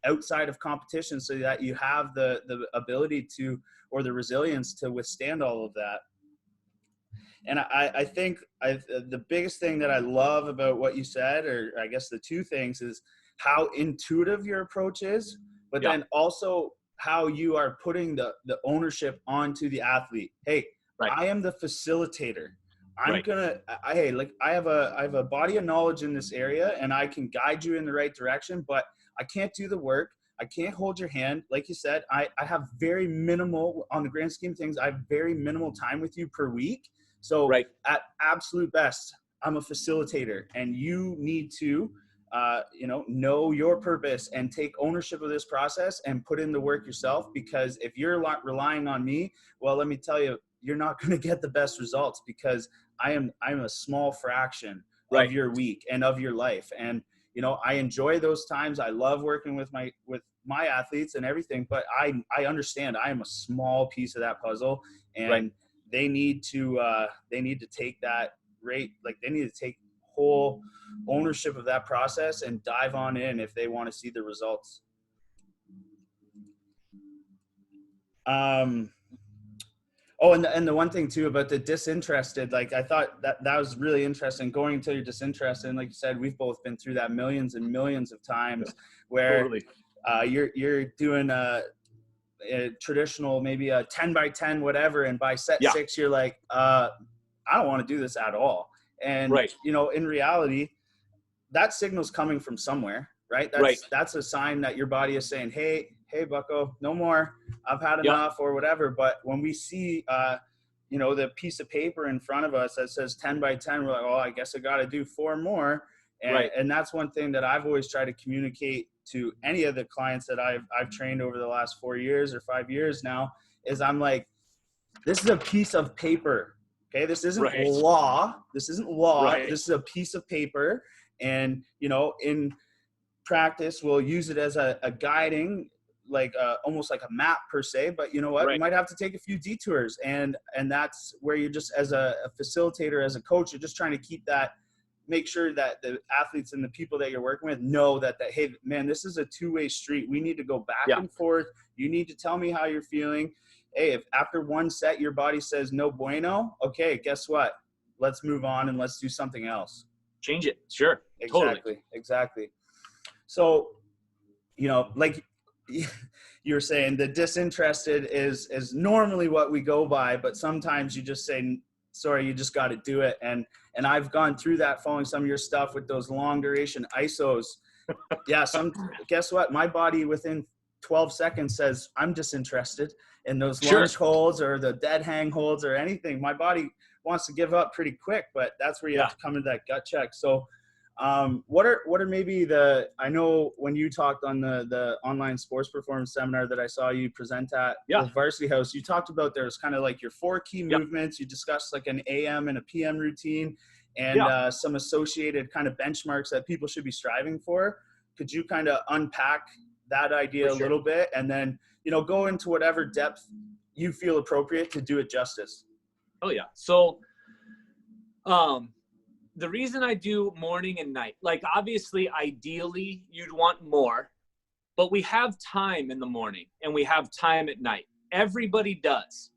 S1: outside of competition so that you have the ability to, or the resilience to withstand all of that. And I think the biggest thing that I love about what you said, or I guess the two things, is how intuitive your approach is, but then also how you are putting the ownership onto the athlete. Hey, I am the facilitator. I'm gonna, I have a body of knowledge in this area, and I can guide you in the right direction, but I can't do the work. I can't hold your hand. Like you said, I have very minimal, on the grand scheme of things, I have very minimal time with you per week. So at absolute best, I'm a facilitator, and you need to, know your purpose and take ownership of this process and put in the work yourself. Because if you're relying on me, well, let me tell you, you're not going to get the best results, because I'm a small fraction of your week and of your life. And, you know, I enjoy those times. I love working with my athletes and everything, but I understand I am a small piece of that puzzle, and they need to take that they need to take whole ownership of that process and dive on in if they want to see the results. Oh, and the one thing too about the disinterested, like I thought that was really interesting, going until you're disinterested. And like you said, we've both been through that millions and millions of times where you're doing a traditional, maybe a 10x10, whatever. And by set 6, you're like, I don't want to do this at all. And, you know, in reality, that signal's coming from somewhere, right? That's a sign that your body is saying, hey, bucko, no more, I've had enough, or whatever. But when we see, the piece of paper in front of us that says 10x10, we're like, oh, I guess I got to do 4 more. And that's one thing that I've always tried to communicate to any of the clients that I've trained over the last 4 years or 5 years now, is I'm like, this is a piece of paper. Okay. This isn't law. This isn't law. This is a piece of paper. And, you know, in practice, we'll use it as a guiding, like almost like a map per se, but you know what, you might have to take a few detours, and that's where you're just, as a facilitator, as a coach, you're just trying to keep that, make sure that the athletes and the people that you're working with know that hey man, this is a two-way street. We need to go back and forth. You need to tell me how you're feeling. Hey, if after one set your body says no bueno, okay, guess what, let's move on and let's do something else.
S2: Change it. Sure.
S1: Exactly. So, you know, like you're saying, the disinterested is normally what we go by, but sometimes you just say, sorry, you just got to do it. And I've gone through that following some of your stuff with those long duration ISOs. Guess what? My body within 12 seconds says I'm disinterested in those lunge holds or the dead hang holds or anything. My body wants to give up pretty quick, but that's where you have to come into that gut check. So what are maybe I know when you talked on the online sports performance seminar that I saw you present at with Varsity House, you talked about there's kind of like your 4 key movements. You discussed like an AM and a PM routine, and some associated kind of benchmarks that people should be striving for. Could you kind of unpack that idea a little bit, and then, you know, go into whatever depth you feel appropriate to do it justice?
S2: Oh yeah. So, the reason I do morning and night, like obviously, ideally you'd want more, but we have time in the morning and we have time at night. Everybody does,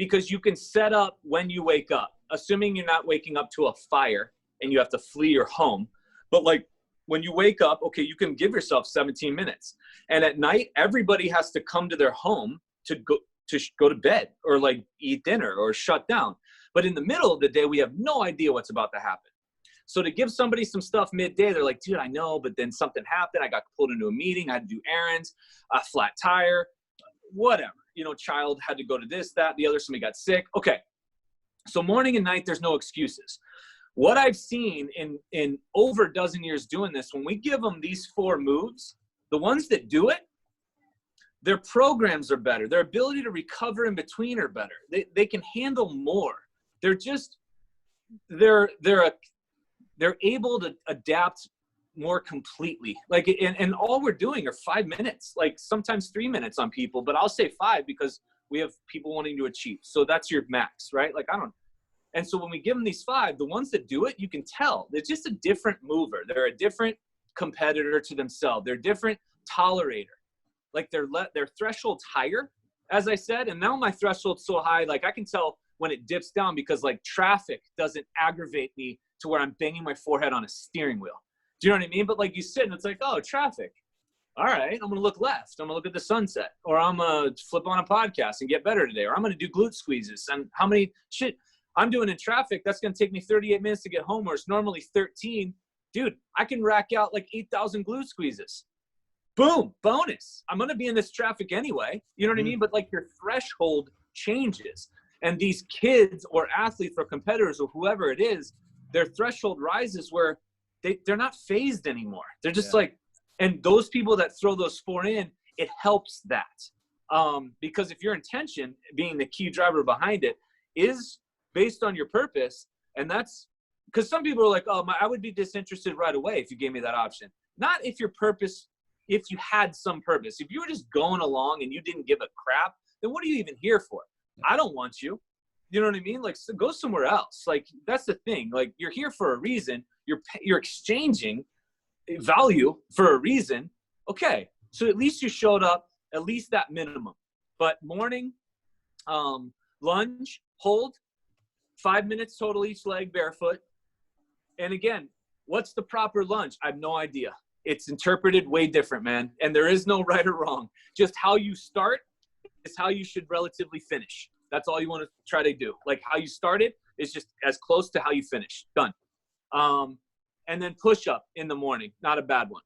S2: because you can set up when you wake up, assuming you're not waking up to a fire and you have to flee your home. But like when you wake up, okay, you can give yourself 17 minutes. And at night, everybody has to come to their home to go to bed or like eat dinner or shut down. But in the middle of the day, we have no idea what's about to happen. So to give somebody some stuff midday, they're like, dude, I know, but then something happened. I got pulled into a meeting. I had to do errands, a flat tire, whatever. You know, child had to go to this, that, the other, somebody got sick. Okay. So morning and night, there's no excuses. What I've seen in over a dozen years doing this, when we give them these 4 moves, the ones that do it, their programs are better. Their ability to recover in between are better. They can handle more. They're just, they're able to adapt more completely. Like, and all we're doing are 5 minutes, like sometimes 3 minutes on people, but I'll say 5 because we have people wanting to achieve. So that's your max, right? Like, and so when we give them these 5, the ones that do it, you can tell they're just a different mover. They're a different competitor to themselves. They're different tolerator. Like their threshold's higher, as I said. And now my threshold's so high, like I can tell when it dips down because like traffic doesn't aggravate me to where I'm banging my forehead on a steering wheel. Do you know what I mean? But like you sit and it's like, oh, traffic. All right, I'm going to look left. I'm going to look at the sunset. Or I'm going to flip on a podcast and get better today. Or I'm going to do glute squeezes. And how many shit I'm doing in traffic, that's going to take me 38 minutes to get home, where it's normally 13. Dude, I can rack out like 8,000 glute squeezes. Boom, bonus. I'm going to be in this traffic anyway. You know what I mean? But like your threshold changes. And these kids or athletes or competitors or whoever it is, their threshold rises where they're not phased anymore. They're just like, and those people that throw those 4 in, it helps that. Because if your intention, being the key driver behind it, is based on your purpose, and that's because some people are like, oh, I would be disinterested right away if you gave me that option. Not if your purpose, if you had some purpose. If you were just going along and you didn't give a crap, then what are you even here for? I don't want you. You know what I mean? Like, so go somewhere else. Like, that's the thing. Like, you're here for a reason. You're exchanging value for a reason. Okay, so at least you showed up, at least that minimum. But morning, lunge, hold, 5 minutes total each leg barefoot. And again, what's the proper lunge? I have no idea. It's interpreted way different, man. And there is no right or wrong. Just how you start is how you should relatively finish. That's all you want to try to do. Like how you started is just as close to how you finish. Done. And then push up in the morning. Not a bad one.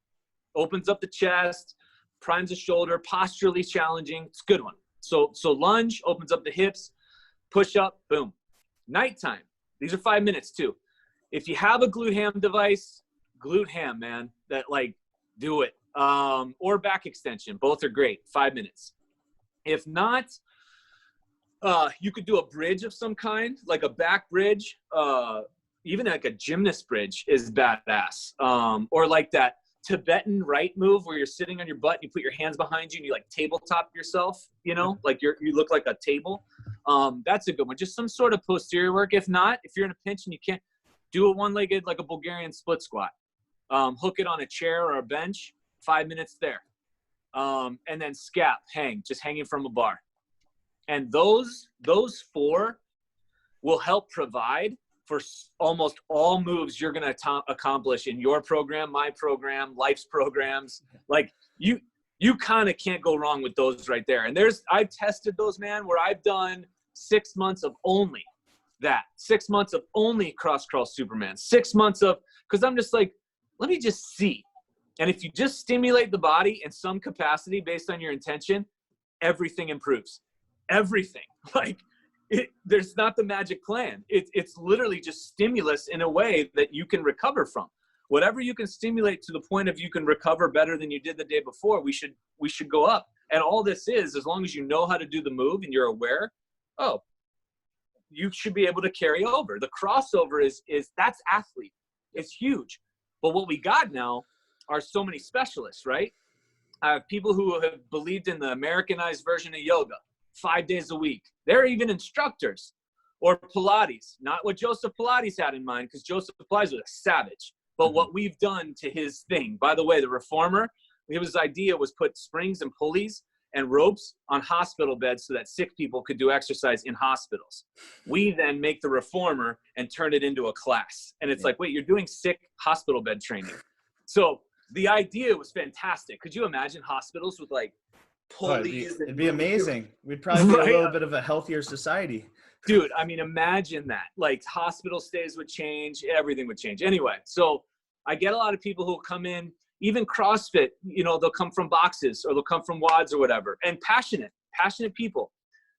S2: Opens up the chest, primes the shoulder, posturally challenging. It's a good one. So lunge opens up the hips, push up, boom. Nighttime. These are 5 minutes too. If you have a glute ham device, glute ham, man, that like do it. Or back extension. Both are great. 5 minutes. If not, you could do a bridge of some kind, like a back bridge. Even like a gymnast bridge is badass. Or like that Tibetan right move where you're sitting on your butt and you put your hands behind you and you like tabletop yourself, you know, like you look like a table. That's a good one. Just some sort of posterior work. If not, if you're in a pinch and you can't, do a one-legged, like a Bulgarian split squat. Hook it on a chair or a bench, 5 minutes there. And then scap, just hanging from a bar. And those 4 will help provide for almost all moves you're going to accomplish in your program, my program, life's programs. Like you kind of can't go wrong with those right there. And I've tested those, man, where I've done 6 months of only that, 6 months of only cross crawl Superman, 6 months of, because I'm just like, let me just see. And if you just stimulate the body in some capacity based on your intention, everything improves. Everything. Like there's not the magic plan. It's literally just stimulus in a way that you can recover from. Whatever you can stimulate to the point of you can recover better than you did the day before, we should go up. And all this is, as long as you know how to do the move and you're aware, you should be able to carry over. The crossover is that's athlete. It's huge. But what we got now are so many specialists, right? I have people who have believed in the Americanized version of yoga, 5 days a week. They're even instructors. Or Pilates, not what Joseph Pilates had in mind, because Joseph Pilates was a savage. But what we've done to his thing. By the way, the reformer, his idea was put springs and pulleys and ropes on hospital beds so that sick people could do exercise in hospitals. We then make the reformer and turn it into a class. And it's like, wait, you're doing sick hospital bed training. So the idea was fantastic. Could you imagine hospitals with like pulleys?
S1: It'd be amazing. We'd probably be a little bit of a healthier society.
S2: Dude, I mean, imagine that. Like hospital stays would change, everything would change. Anyway, so I get a lot of people who come in, even CrossFit, you know, they'll come from boxes or they'll come from WODs or whatever, and passionate people.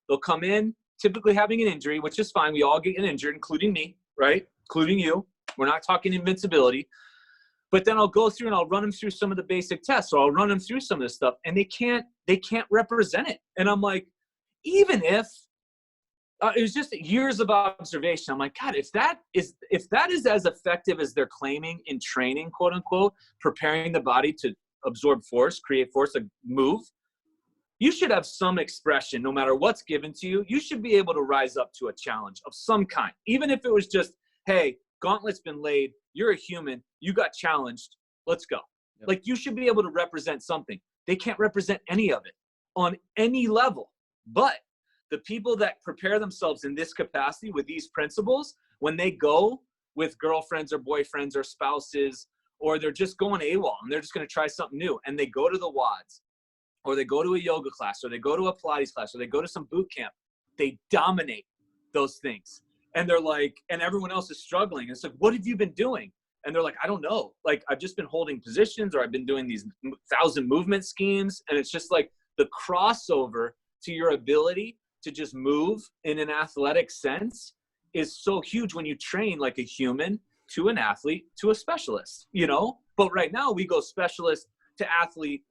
S2: They'll come in typically having an injury, which is fine. We all get injured, including me, right? Including you. We're not talking invincibility. But then I'll go through and I'll run them through some of the basic tests. So I'll run them through some of this stuff, and they can't represent it. And I'm like, even if it was just years of observation, I'm like, God, if that is as effective as they're claiming in training, quote unquote, preparing the body to absorb force, create force, like move, you should have some expression no matter what's given to you. You should be able to rise up to a challenge of some kind, even if it was just, hey, gauntlet's been laid, you're a human, you got challenged, let's go. Yep. Like, you should be able to represent something. They can't represent any of it on any level. But the people that prepare themselves in this capacity with these principles, when they go with girlfriends or boyfriends or spouses, or they're just going AWOL and they're just going to try something new, and they go to the WODs, or they go to a yoga class, or they go to a Pilates class, or they go to some boot camp, they dominate those things. And they're like, and everyone else is struggling. It's like, what have you been doing? And they're like, I don't know. Like, I've just been holding positions, or I've been doing these 1,000 movement schemes. And it's just like the crossover to your ability to just move in an athletic sense is so huge when you train like a human to an athlete to a specialist, you know? But right now we go specialist to athlete,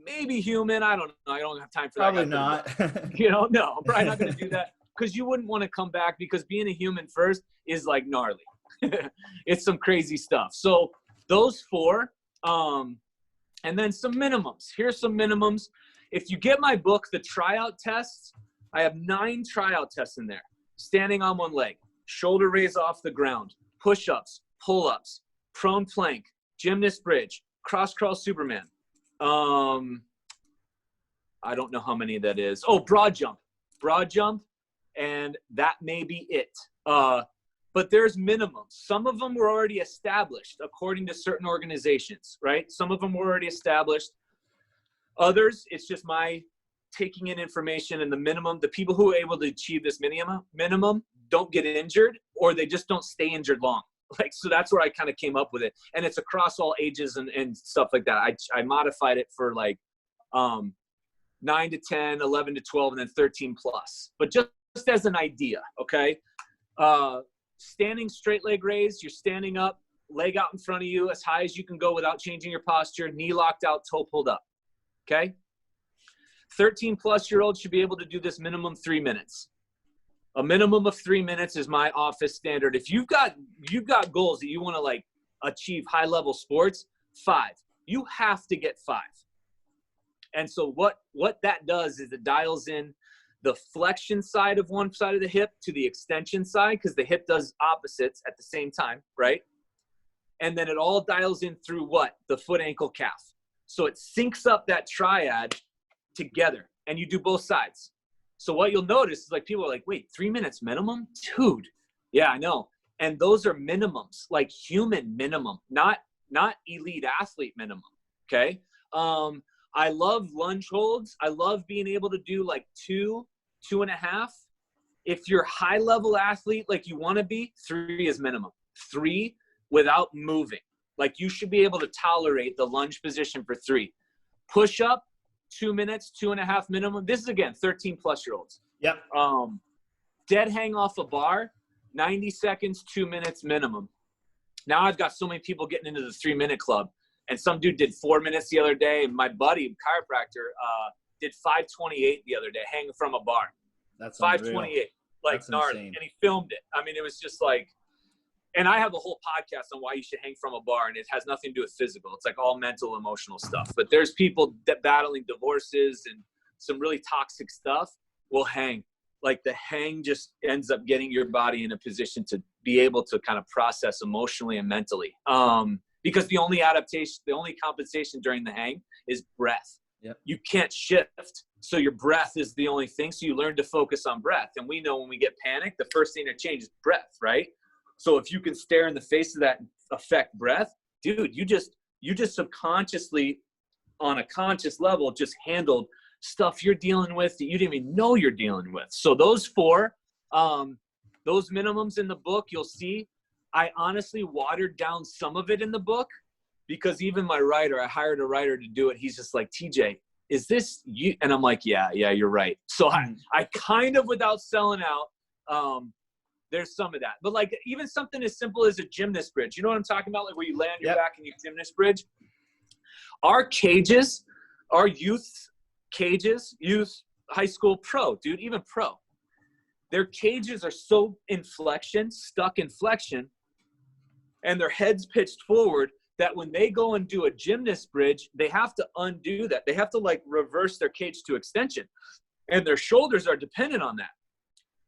S2: maybe human. I don't know. I don't have time for
S1: probably
S2: that.
S1: Probably not.
S2: You know, no, I'm probably not going to do that, because you wouldn't want to come back, because being a human first is like gnarly. It's some crazy stuff. So those four, and then some minimums. Here's some minimums. If you get my book, The Tryout Tests, I have 9 tryout tests in there. Standing on one leg, shoulder raise off the ground, push-ups, pull-ups, prone plank, gymnast bridge, cross crawl Superman. I don't know how many that is. Oh, broad jump, and that may be it. But there's minimums. Some of them were already established according to certain organizations, right? Some of them were already established. Others, it's just my taking in information, and the minimum, the people who are able to achieve this minimum don't get injured, or they just don't stay injured long. Like, so that's where I kind of came up with it. And it's across all ages and stuff like that. I modified it for like 9 to 10, 11 to 12, and then 13 plus. But just as an idea, okay? Standing straight leg raise, you're standing up, leg out in front of you as high as you can go without changing your posture, knee locked out, toe pulled up, okay? 13 plus year olds should be able to do this minimum 3 minutes. A minimum of 3 minutes is my office standard. If you've got goals that you want to like achieve high level sports, 5. You have to get 5. And so what that does is it dials in the flexion side of one side of the hip to the extension side, because the hip does opposites at the same time, right? And then it all dials in through what? The foot, ankle, calf. So it syncs up that triad together, and you do both sides. So what you'll notice is like people are like, wait, 3 minutes minimum? Dude, yeah, I know. And those are minimums, like human minimum, not elite athlete minimum, okay? I love lunge holds. I love being able to do like 2.5. If you're high level athlete like you want to be, 3 is minimum. 3 without moving. Like, you should be able to tolerate the lunge position for 3. Push up, 2 minutes, 2.5 minimum. This is, again, 13 plus year olds.
S1: Yep.
S2: Dead hang off a bar, 90 seconds, 2 minutes minimum. Now I've got so many people getting into the 3-minute club, and some dude did 4 minutes the other day. And my buddy, chiropractor, did 5:28 the other day, hanging from a bar.
S1: That's
S2: 5:28, like
S1: That's
S2: gnarly.
S1: insane.
S2: And he filmed it. I mean, it was just like, and I have a whole podcast on why you should hang from a bar, and it has nothing to do with physical. It's like all mental, emotional stuff. But there's people that battling divorces and some really toxic stuff will hang. Like, the hang just ends up getting your body in a position to be able to kind of process emotionally and mentally. Because the only compensation during the hang is breath.
S1: Yep.
S2: You can't shift. So your breath is the only thing. So you learn to focus on breath. And we know when we get panicked, the first thing to change is breath, right? So if you can stare in the face of that and affect breath, dude, you just subconsciously on a conscious level just handled stuff you're dealing with that you didn't even know you're dealing with. So those 4, those minimums in the book, you'll see, I honestly watered down some of it in the book because even my writer, I hired a writer to do it. He's just like, TJ, is this you? And I'm like, yeah, you're right. So I kind of, without selling out, there's some of that. But like even something as simple as a gymnast bridge, you know what I'm talking about? Like where you land your back in your gymnast bridge. Our cages, our youth cages, youth, high school, pro, dude, even pro. Their cages are so stuck in flexion, and their heads pitched forward that when they go and do a gymnast bridge, they have to undo that. They have to like reverse their cage to extension, and their shoulders are dependent on that.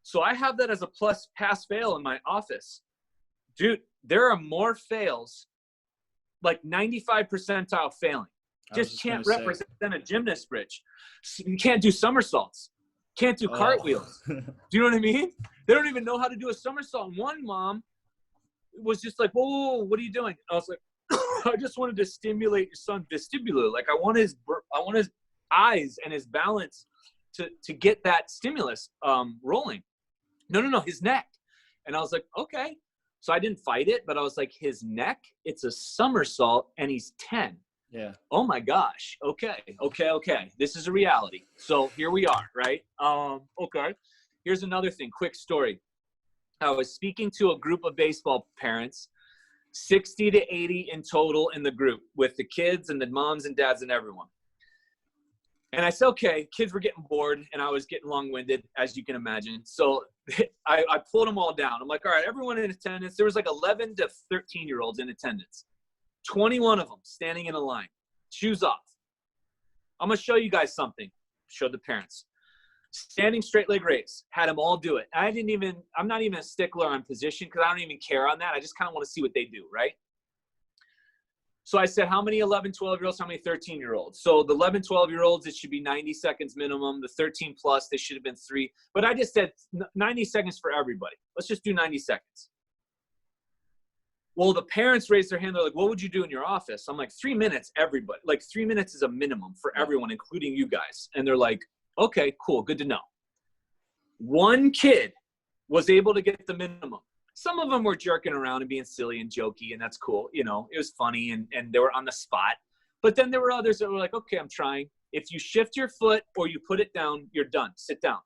S2: So I have that as a pass fail in my office. Dude, there are more fails, like 95 percentile failing. Just can't represent a gymnast bridge. You can't do somersaults. Can't do cartwheels. Do you know what I mean? They don't even know how to do a somersault. And one mom was just like, whoa, what are you doing? I was like, I just wanted to stimulate your son vestibular. Like I want his eyes and his balance to get that stimulus rolling. No, his neck. And I was like, okay. So I didn't fight it, but I was like, his neck, it's a somersault and he's 10.
S1: Yeah.
S2: Oh my gosh. Okay. This is a reality. So here we are, right? Okay. Here's another thing. Quick story. I was speaking to a group of baseball parents, 60 to 80 in total in the group with the kids and the moms and dads and everyone. And I said, okay, kids were getting bored and I was getting long-winded, as you can imagine. So I pulled them all down. I'm like, all right, everyone in attendance. There was like 11 to 13-year-olds in attendance. 21 of them standing in a line, shoes off. I'm going to show you guys something. Showed the parents. Standing straight leg raise. Had them all do it. I'm not even a stickler on position because I don't even care on that. I just kind of want to see what they do, right? So I said, how many 11, 12-year-olds, how many 13-year-olds? So the 11, 12-year-olds, it should be 90 seconds minimum. The 13 plus, they should have been 3. But I just said 90 seconds for everybody. Let's just do 90 seconds. Well, the parents raised their hand. They're like, what would you do in your office? I'm like, 3 minutes, everybody. Like 3 minutes is a minimum for everyone, including you guys. And they're like, okay, cool, good to know. One kid was able to get the minimum. Some of them were jerking around and being silly and jokey, and that's cool. You know, it was funny, and they were on the spot. But then there were others that were like, okay, I'm trying. If you shift your foot or you put it down, you're done. Sit down.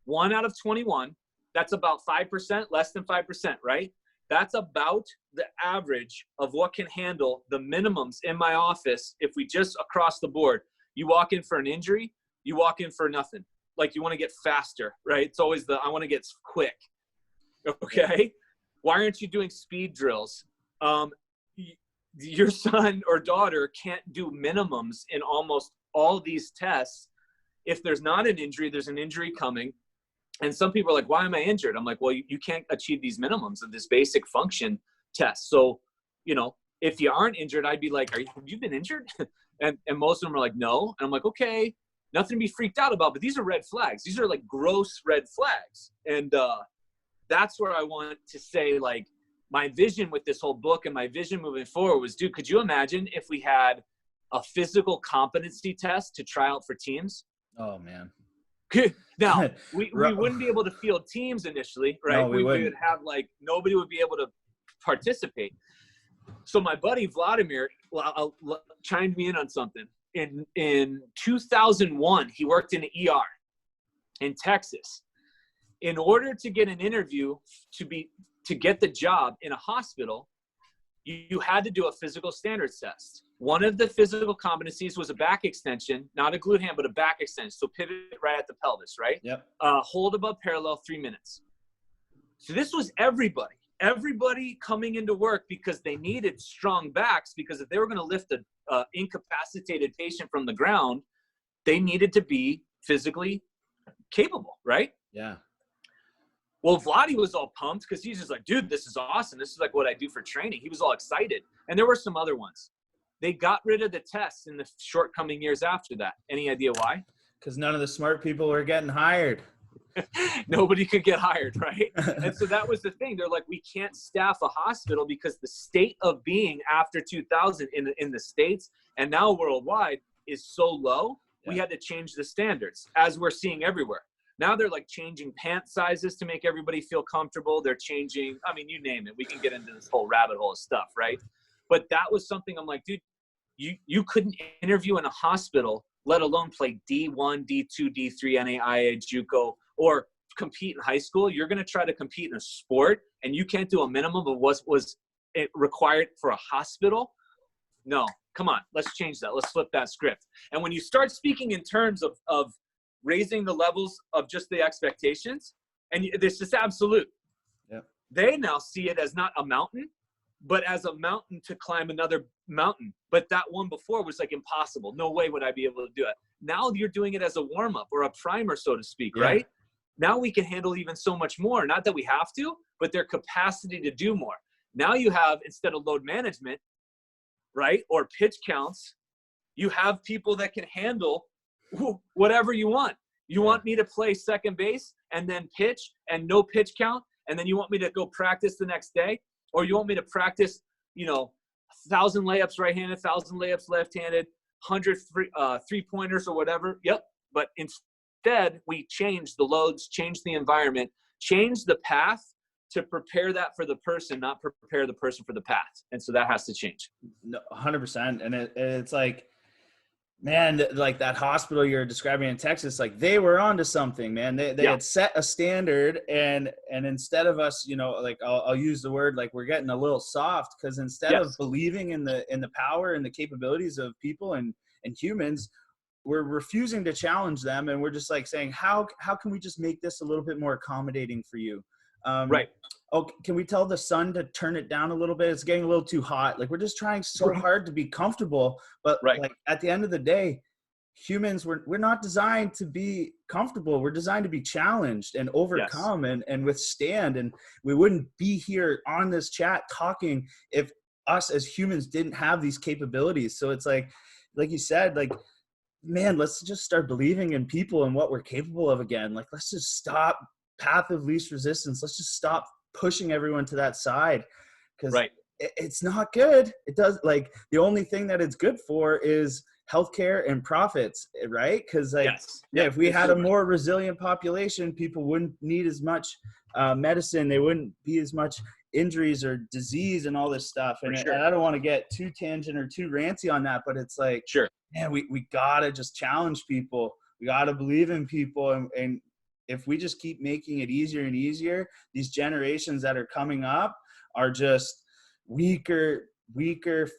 S2: 1 out of 21, that's about 5%, less than 5%, right? That's about the average of what can handle the minimums in my office if we just across the board. You walk in for an injury, you walk in for nothing. Like you want to get faster, right? It's always I want to get quick. Okay? Why aren't you doing speed drills? Your son or daughter can't do minimums in almost all these tests. If there's not an injury, there's an injury coming. And some people are like, why am I injured? I'm like, well, you can't achieve these minimums of this basic function test. So, you know, if you aren't injured, I'd be like, have you been injured? and most of them are like, no. And I'm like, okay, nothing to be freaked out about, but these are red flags. These are like gross red flags. And that's where I want to say, like, my vision with this whole book and my vision moving forward was, dude, could you imagine if we had a physical competency test to try out for teams?
S1: Oh, man.
S2: Now, we wouldn't be able to field teams initially, right?
S1: No, we
S2: would have, like, nobody would be able to participate. So my buddy Vladimir chimed me in on something. In 2001, he worked in an ER in Texas. In order to get an interview to get the job in a hospital, you had to do a physical standards test. One of the physical competencies was a back extension, not a glute hand, but a back extension. So pivot right at the pelvis, right?
S1: Yep.
S2: Hold above parallel, 3 minutes. So this was everybody coming into work because they needed strong backs, because if they were going to lift an incapacitated patient from the ground, they needed to be physically capable, right?
S1: Yeah.
S2: Well, Vladdy was all pumped because he's just like, dude, this is awesome. This is like what I do for training. He was all excited. And there were some other ones. They got rid of the tests in the short coming years after that. Any idea why?
S1: Because none of the smart people were getting hired.
S2: Nobody could get hired, right? And so that was the thing. They're like, we can't staff a hospital because the state of being after 2000 in the States and now worldwide is so low. Yeah. We had to change the standards, as we're seeing everywhere. Now they're like changing pant sizes to make everybody feel comfortable. They're changing, I mean, you name it. We can get into this whole rabbit hole of stuff, right? But that was something I'm like, dude, you couldn't interview in a hospital, let alone play D1, D2, D3, NAIA, JUCO, or compete in high school. You're going to try to compete in a sport and you can't do a minimum of what was it required for a hospital. No, come on, let's change that. Let's flip that script. And when you start speaking in terms of raising the levels of just the expectations, and this is absolute.
S1: Yep.
S2: They now see it as not a mountain, but as a mountain to climb another mountain. But that one before was like impossible. No way would I be able to do it. Now you're doing it as a warm-up or a primer, so to speak,
S1: yeah.
S2: right? Now we can handle even so much more. Not that we have to, but their capacity to do more. Now you have, instead of load management, right, or pitch counts, you have people that can handle whatever you want. You want me to play second base and then pitch and no pitch count, and then you want me to go practice the next day? Or you want me to practice, 1,000 layups right-handed, 1,000 layups left-handed, 100 three-pointers or whatever? Yep. But instead, we change the loads, change the environment, change the path to prepare that for the person, not prepare the person for the path. And so that has to change.
S1: No, 100%. And it's like, man, like that hospital you're describing in Texas, like they were onto something, man. They had set a standard, and instead of us, like I'll use the word, like we're getting a little soft, because instead of believing in the power and the capabilities of people and humans, we're refusing to challenge them, and we're just like saying, how can we just make this a little bit more accommodating for you?
S2: Right.
S1: Oh, can we tell the sun to turn it down a little bit? It's getting a little too hot. Like we're just trying so hard to be comfortable, but like at the end of the day, humans, we're not designed to be comfortable. We're designed to be challenged and overcome and withstand. And we wouldn't be here on this chat talking if us as humans didn't have these capabilities. So it's like you said, like, man, let's just start believing in people and what we're capable of again. Like, let's just stop path of least resistance. Let's just stop pushing everyone to that side, because it's not good. It does, like, the only thing that it's good for is healthcare and profits, right? Because like if we had a more resilient population, people wouldn't need as much medicine. They wouldn't be as much injuries or disease and all this stuff. And I don't want to get too tangent or too ranty on that, but it's like, man, we gotta just challenge people. We gotta believe in people, and if we just keep making it easier and easier, these generations that are coming up are just weaker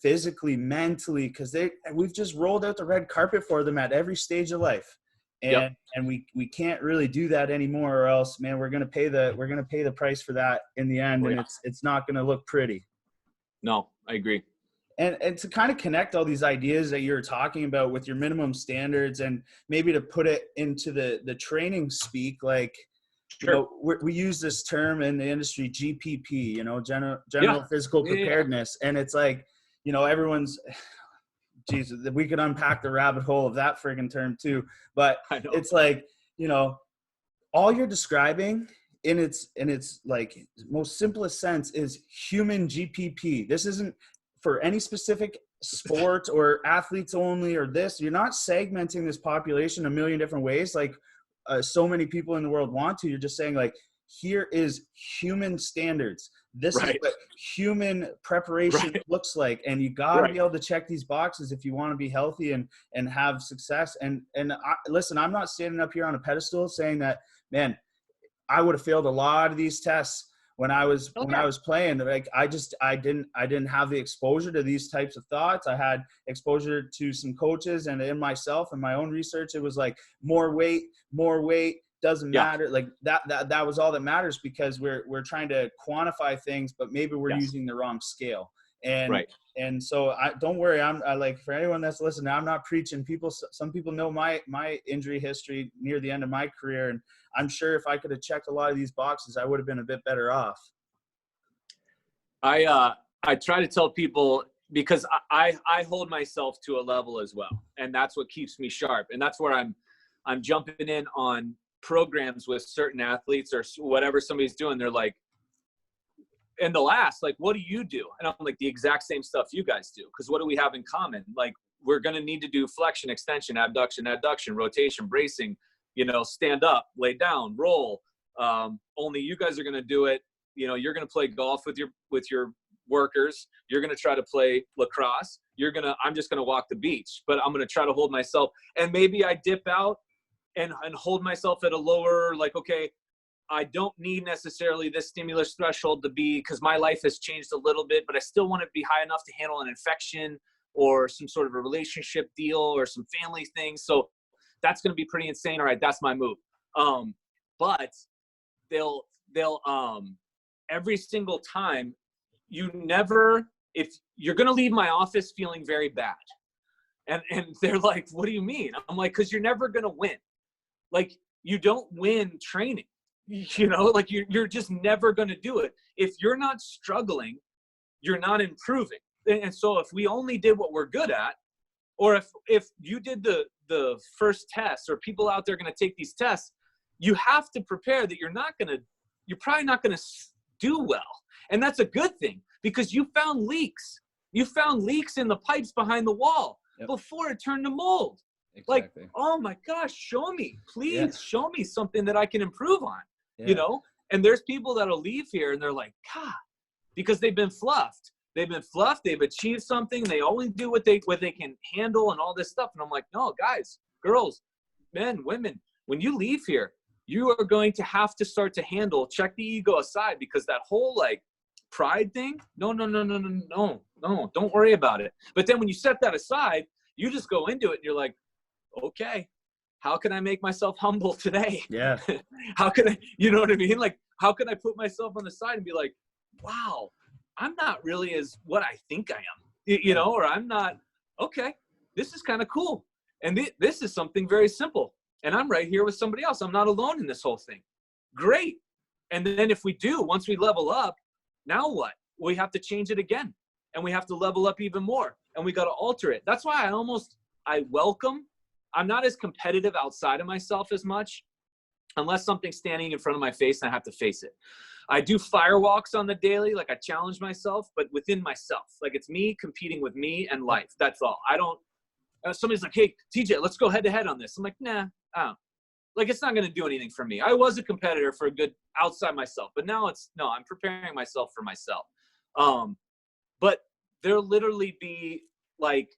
S1: physically, mentally, because we've just rolled out the red carpet for them at every stage of life. And we can't really do that anymore, or else, man, we're gonna pay the price for that in the end, and it's not gonna look pretty.
S2: No, I agree.
S1: And to kind of connect all these ideas that you're talking about with your minimum standards, and maybe to put it into the training speak, like, we use this term in the industry, GPP, general physical preparedness. And it's like, everyone's, geez, we could unpack the rabbit hole of that friggin' term too. But it's like, all you're describing in its like most simplest sense is human GPP. This isn't for any specific sport or athletes only, or this. You're not segmenting this population a million different ways like so many people in the world want to. You're just saying, like, here is human standards. This is what human preparation looks like, and you got to be able to check these boxes if you want to be healthy and have success. And listen, I'm not standing up here on a pedestal saying that, man, I would have failed a lot of these tests when I was playing. Like, I didn't have the exposure to these types of thoughts. I had exposure to some coaches, and in myself and my own research, it was like more weight doesn't matter. Like that was all that matters, because we're trying to quantify things, but maybe we're using the wrong scale. And so don't worry. I like, for anyone that's listening, I'm not preaching. Some people know my injury history near the end of my career, and I'm sure if I could have checked a lot of these boxes, I would have been a bit better off.
S2: I try to tell people, because I hold myself to a level as well, and that's what keeps me sharp, and that's where I'm I'm jumping in on programs with certain athletes or whatever somebody's doing. They're like, and they'll ask, like, what do you do? And I'm like, the exact same stuff you guys do. Because what do we have in common? Like, we're going to need to do flexion, extension, abduction, adduction, rotation, bracing, stand up, lay down, roll. Only you guys are going to do it. You're going to play golf with your workers. You're going to try to play lacrosse. I'm just going to walk the beach, but I'm going to try to hold myself. And maybe I dip out and hold myself at a lower, like, okay, I don't need necessarily this stimulus threshold to be, because my life has changed a little bit, but I still want to be high enough to handle an infection or some sort of a relationship deal or some family things. So that's going to be pretty insane. All right, that's my move. But they'll every single time, if you're going to leave my office feeling very bad. And they're like, what do you mean? I'm like, because you're never going to win. Like, you don't win training. Like you're just never going to do it. If you're not struggling, you're not improving. And so if we only did what we're good at, or if you did the first test, or people out there are going to take these tests, you have to prepare that you're probably not going to do well. And that's a good thing, because you found leaks. You found leaks in the pipes behind the wall before it turned to mold. Exactly. Like, oh my gosh, show me, please show me something that I can improve on. And there's people that'll leave here and they're like, God, because they've been fluffed. They've achieved something. They only do what they can handle and all this stuff. And I'm like, no, guys, girls, men, women, when you leave here, you are going to have to start to handle, check the ego aside, because that whole like pride thing, no, don't worry about it. But then when you set that aside, you just go into it and you're like, okay, how can I make myself humble today? Yeah. How can I, you know what I mean? Like, how can I put myself on the side and be like, wow, I'm not really as what I think I am, or I'm not, okay, this is kind of cool. And this is something very simple. And I'm right here with somebody else. I'm not alone in this whole thing. Great. And then if we do, once we level up, now what? We have to change it again. And we have to level up even more. And we got to alter it. That's why I'm not as competitive outside of myself as much, unless something's standing in front of my face and I have to face it. I do firewalks on the daily. Like, I challenge myself, but within myself. Like, it's me competing with me and life. That's all. I don't, somebody's like, hey, TJ, let's go head to head on this. I'm like, nah, I don't. Like, it's not going to do anything for me. I was a competitor for a good outside myself, but now I'm preparing myself for myself. But there'll literally be like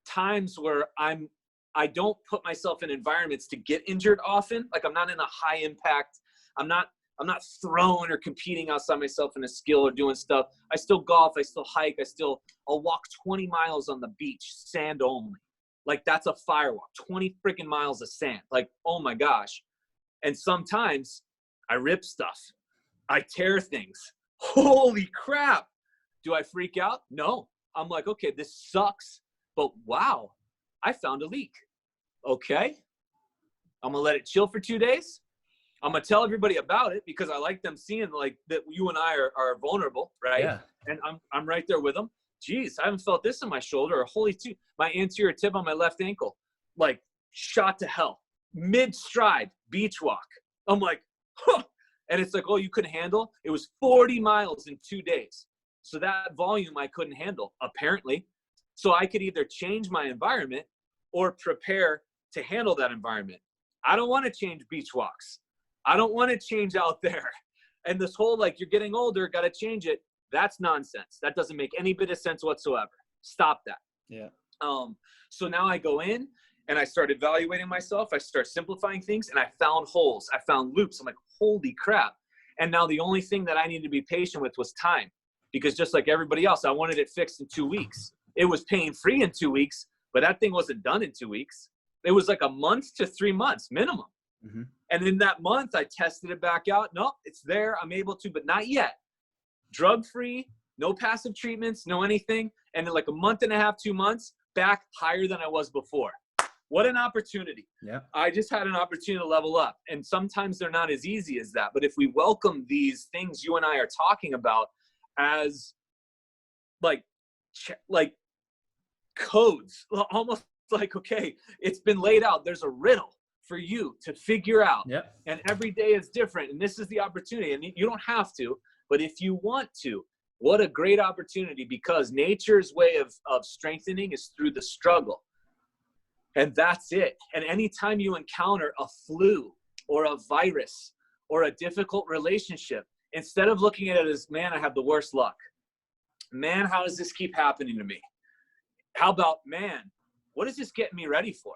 S2: times where I don't put myself in environments to get injured often. Like, I'm not in a high impact. I'm not throwing or competing outside myself in a skill or doing stuff. I still golf. I still hike. I'll walk 20 miles on the beach, sand only. Like, that's a firewalk, 20 freaking miles of sand. Like, oh my gosh. And sometimes I rip stuff. I tear things. Holy crap. Do I freak out? No. I'm like, okay, this sucks, but wow, I found a leak. Okay. I'm going to let it chill for 2 days. I'm going to tell everybody about it, because I like them seeing like that you and I are vulnerable, right? Yeah. And I'm right there with them. Geez, I haven't felt this in my shoulder, or my anterior tip on my left ankle, like shot to hell, mid-stride, beach walk. I'm like, huh. And it's like, oh, you couldn't handle? It was 40 miles in 2 days. So that volume I couldn't handle, apparently. So I could either change my environment or prepare to handle that environment. I don't want to change beach walks. I don't want to change out there. And this whole, like, you're getting older, got to change it. That's nonsense. That doesn't make any bit of sense whatsoever. Stop that. Yeah. So now I go in and I start evaluating myself. I start simplifying things, and I found holes. I found loops. I'm like, holy crap. And now the only thing that I needed to be patient with was time, because just like everybody else, I wanted it fixed in 2 weeks. It was pain-free in 2 weeks, but that thing wasn't done in 2 weeks. It was like a month to 3 months minimum. Mm-hmm. And in that month, I tested it back out. No, it's there. I'm able to, but not yet. Drug-free, no passive treatments, no anything. And in like a month and a half, 2 months, back higher than I was before. What an opportunity. Yeah. I just had an opportunity to level up. And sometimes they're not as easy as that. But if we welcome these things you and I are talking about as like codes, almost like, okay, it's been laid out. There's a riddle. for you to figure out.
S1: Yep.
S2: And every day is different. And this is the opportunity. And you don't have to, but if you want to, what a great opportunity, because nature's way of strengthening is through the struggle. And that's it. And anytime you encounter a flu or a virus or a difficult relationship, instead of looking at it as, man, I have the worst luck. Man, how does this keep happening to me? How about, man, what is this getting me ready for?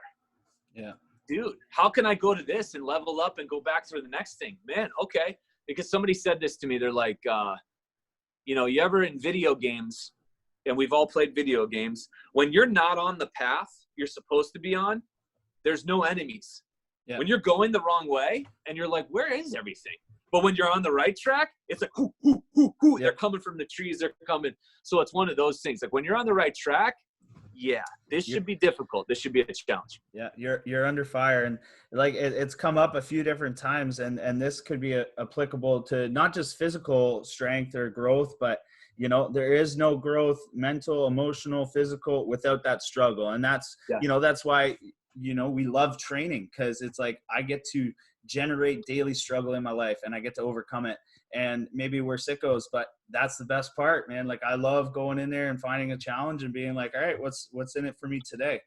S1: Yeah.
S2: Dude, how can I go to this and level up and go back to the next thing? Man, okay. Because somebody said this to me. They're like, you ever in video games, and we've all played video games, when you're not on the path you're supposed to be on, there's no enemies. Yeah. When you're going the wrong way and you're like, where is everything? But when you're on the right track, it's like, hoo, hoo, hoo, hoo. Yeah. They're coming from the trees. They're coming. So it's one of those things. Like when you're on the right track, yeah, this should be difficult. This should be a challenge.
S1: Yeah, you're under fire, and like it's come up a few different times, and this could be applicable to not just physical strength or growth, but there is no growth, mental, emotional, physical, without that struggle. And that's that's why we love training, because it's like I get to generate daily struggle in my life and I get to overcome it. And maybe we're sickos, but that's the best part, man. Like I love going in there and finding a challenge and being like, all right, what's in it for me today?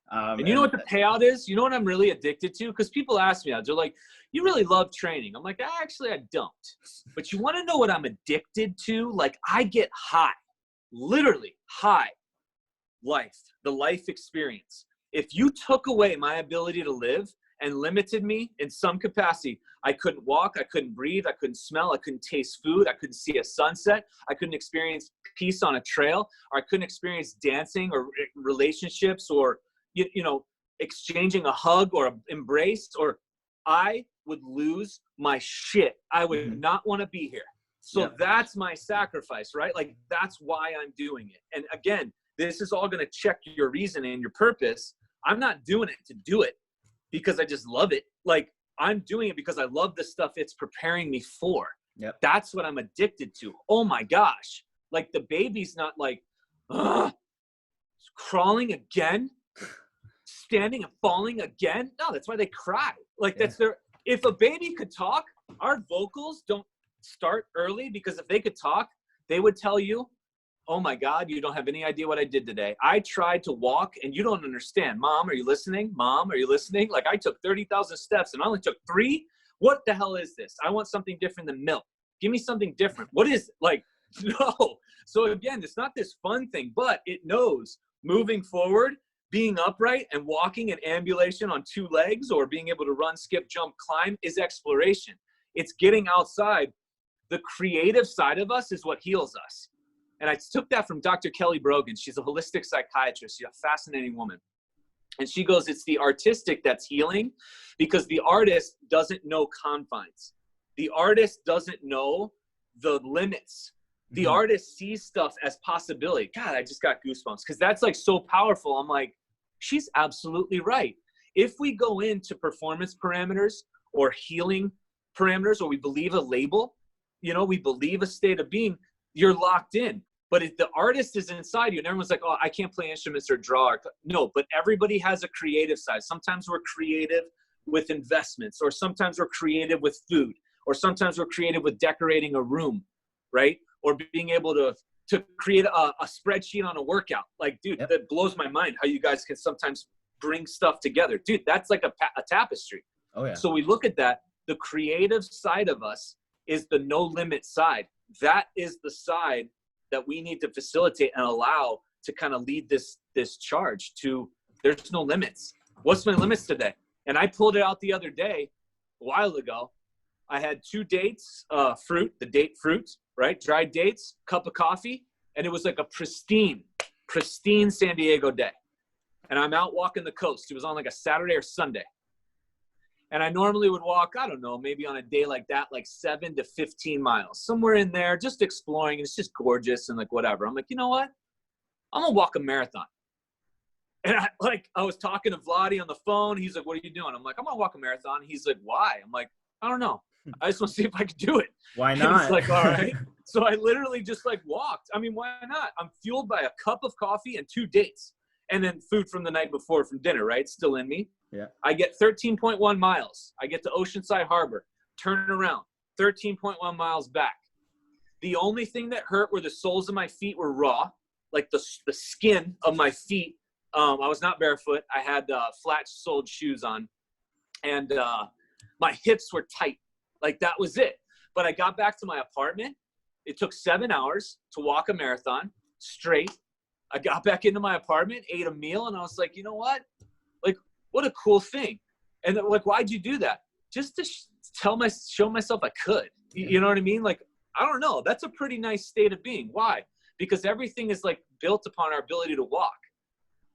S2: And you know what the payout is? You know what I'm really addicted to? Because people ask me, they're like, you really love training. I'm like, actually, I don't. But you want to know what I'm addicted to? Like I get high, literally high life, the life experience. If you took away my ability to live and limited me in some capacity, I couldn't walk, I couldn't breathe, I couldn't smell, I couldn't taste food, I couldn't see a sunset, I couldn't experience peace on a trail, or I couldn't experience dancing or relationships or, exchanging a hug or an embrace, or I would lose my shit. I would not want to be here. So that's my sacrifice, right? Like that's why I'm doing it. And again, this is all going to check your reason and your purpose. I'm not doing it to do it because I just love it. Like I'm doing it because I love the stuff it's preparing me for.
S1: Yep.
S2: That's what I'm addicted to. Oh my gosh. Like the baby's not like, crawling again, standing and falling again. No, that's why they cry. Like that's if a baby could talk, our vocals don't start early, because if they could talk, they would tell you, oh my God, you don't have any idea what I did today. I tried to walk and you don't understand. Mom, are you listening? Mom, are you listening? Like I took 30,000 steps and I only took 3. What the hell is this? I want something different than milk. Give me something different. What is it? Like, no. So again, it's not this fun thing, but it knows moving forward, being upright and walking in ambulation on 2 legs, or being able to run, skip, jump, climb, is exploration. It's getting outside. The creative side of us is what heals us. And I took that from Dr. Kelly Brogan. She's a holistic psychiatrist. She's a fascinating woman. And she goes, it's the artistic that's healing, because the artist doesn't know confines. The artist doesn't know the limits. The artist sees stuff as possibility. God, I just got goosebumps, because that's like so powerful. I'm like, she's absolutely right. If we go into performance parameters or healing parameters, or we believe a label, we believe a state of being, you're locked in. But if the artist is inside you and everyone's like, oh, I can't play instruments or draw. No, but everybody has a creative side. Sometimes we're creative with investments, or sometimes we're creative with food, or sometimes we're creative with decorating a room, right? Or being able to create a spreadsheet on a workout. Like, dude, that blows my mind how you guys can sometimes bring stuff together. Dude, that's like a tapestry.
S1: Oh, yeah.
S2: So we look at that. The creative side of us is the no limit side. That is the side that we need to facilitate and allow to kind of lead this charge to, there's no limits. What's my limits today? And I pulled it out the other day, a while ago. I had 2 dates, fruit, the date fruit, right? Dried dates, cup of coffee. And it was like a pristine San Diego day. And I'm out walking the coast. It was on like a Saturday or Sunday. And I normally would walk, I don't know, maybe on a day like that, like 7 to 15 miles, somewhere in there, just exploring. It's just gorgeous and like whatever. I'm like, you know what? I'm going to walk a marathon. And I was talking to Vladi on the phone. He's like, what are you doing? I'm like, I'm going to walk a marathon. He's like, why? I'm like, I don't know. I just want to see if I could do it.
S1: Why not?
S2: He's like, all right. So I literally just like walked. I mean, why not? I'm fueled by a cup of coffee and 2 dates. and then food from the night before from dinner, right? Still in me.
S1: Yeah.
S2: I get 13.1 miles. I get to Oceanside Harbor, turn around, 13.1 miles back. The only thing that hurt were the soles of my feet were raw, like the skin of my feet. I was not barefoot. I had flat-soled shoes on, and my hips were tight. Like, that was it. But I got back to my apartment. It took 7 hours to walk a marathon straight. I got back into my apartment, ate a meal, and I was like, you know what? Like, what a cool thing. And then, like, why'd you do that? Just to show myself I could. You know what I mean? Like, I don't know. That's a pretty nice state of being. Why? Because everything is, like, built upon our ability to walk.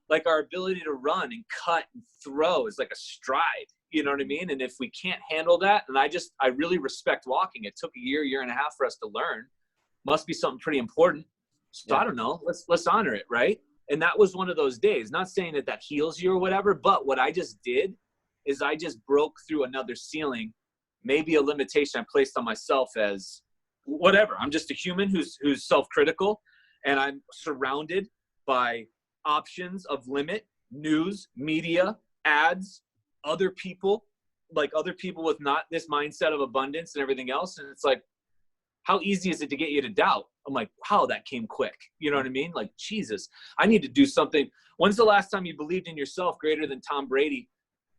S2: Like, our ability to run and cut and throw is like a stride. You know what I mean? And if we can't handle that, and I really respect walking. It took a year and a half for us to learn. Must be something pretty important. So I don't know. Let's honor it, right? And that was one of those days. Not saying that heals you or whatever, but what I just did is I just broke through another ceiling, maybe a limitation I placed on myself as whatever. I'm just a human who's self-critical, and I'm surrounded by options of limit, news, media, ads, other people with not this mindset of abundance and everything else. And it's like, how easy is it to get you to doubt? I'm like, wow, that came quick. You know what I mean? Like, Jesus, I need to do something. When's the last time you believed in yourself greater than Tom Brady?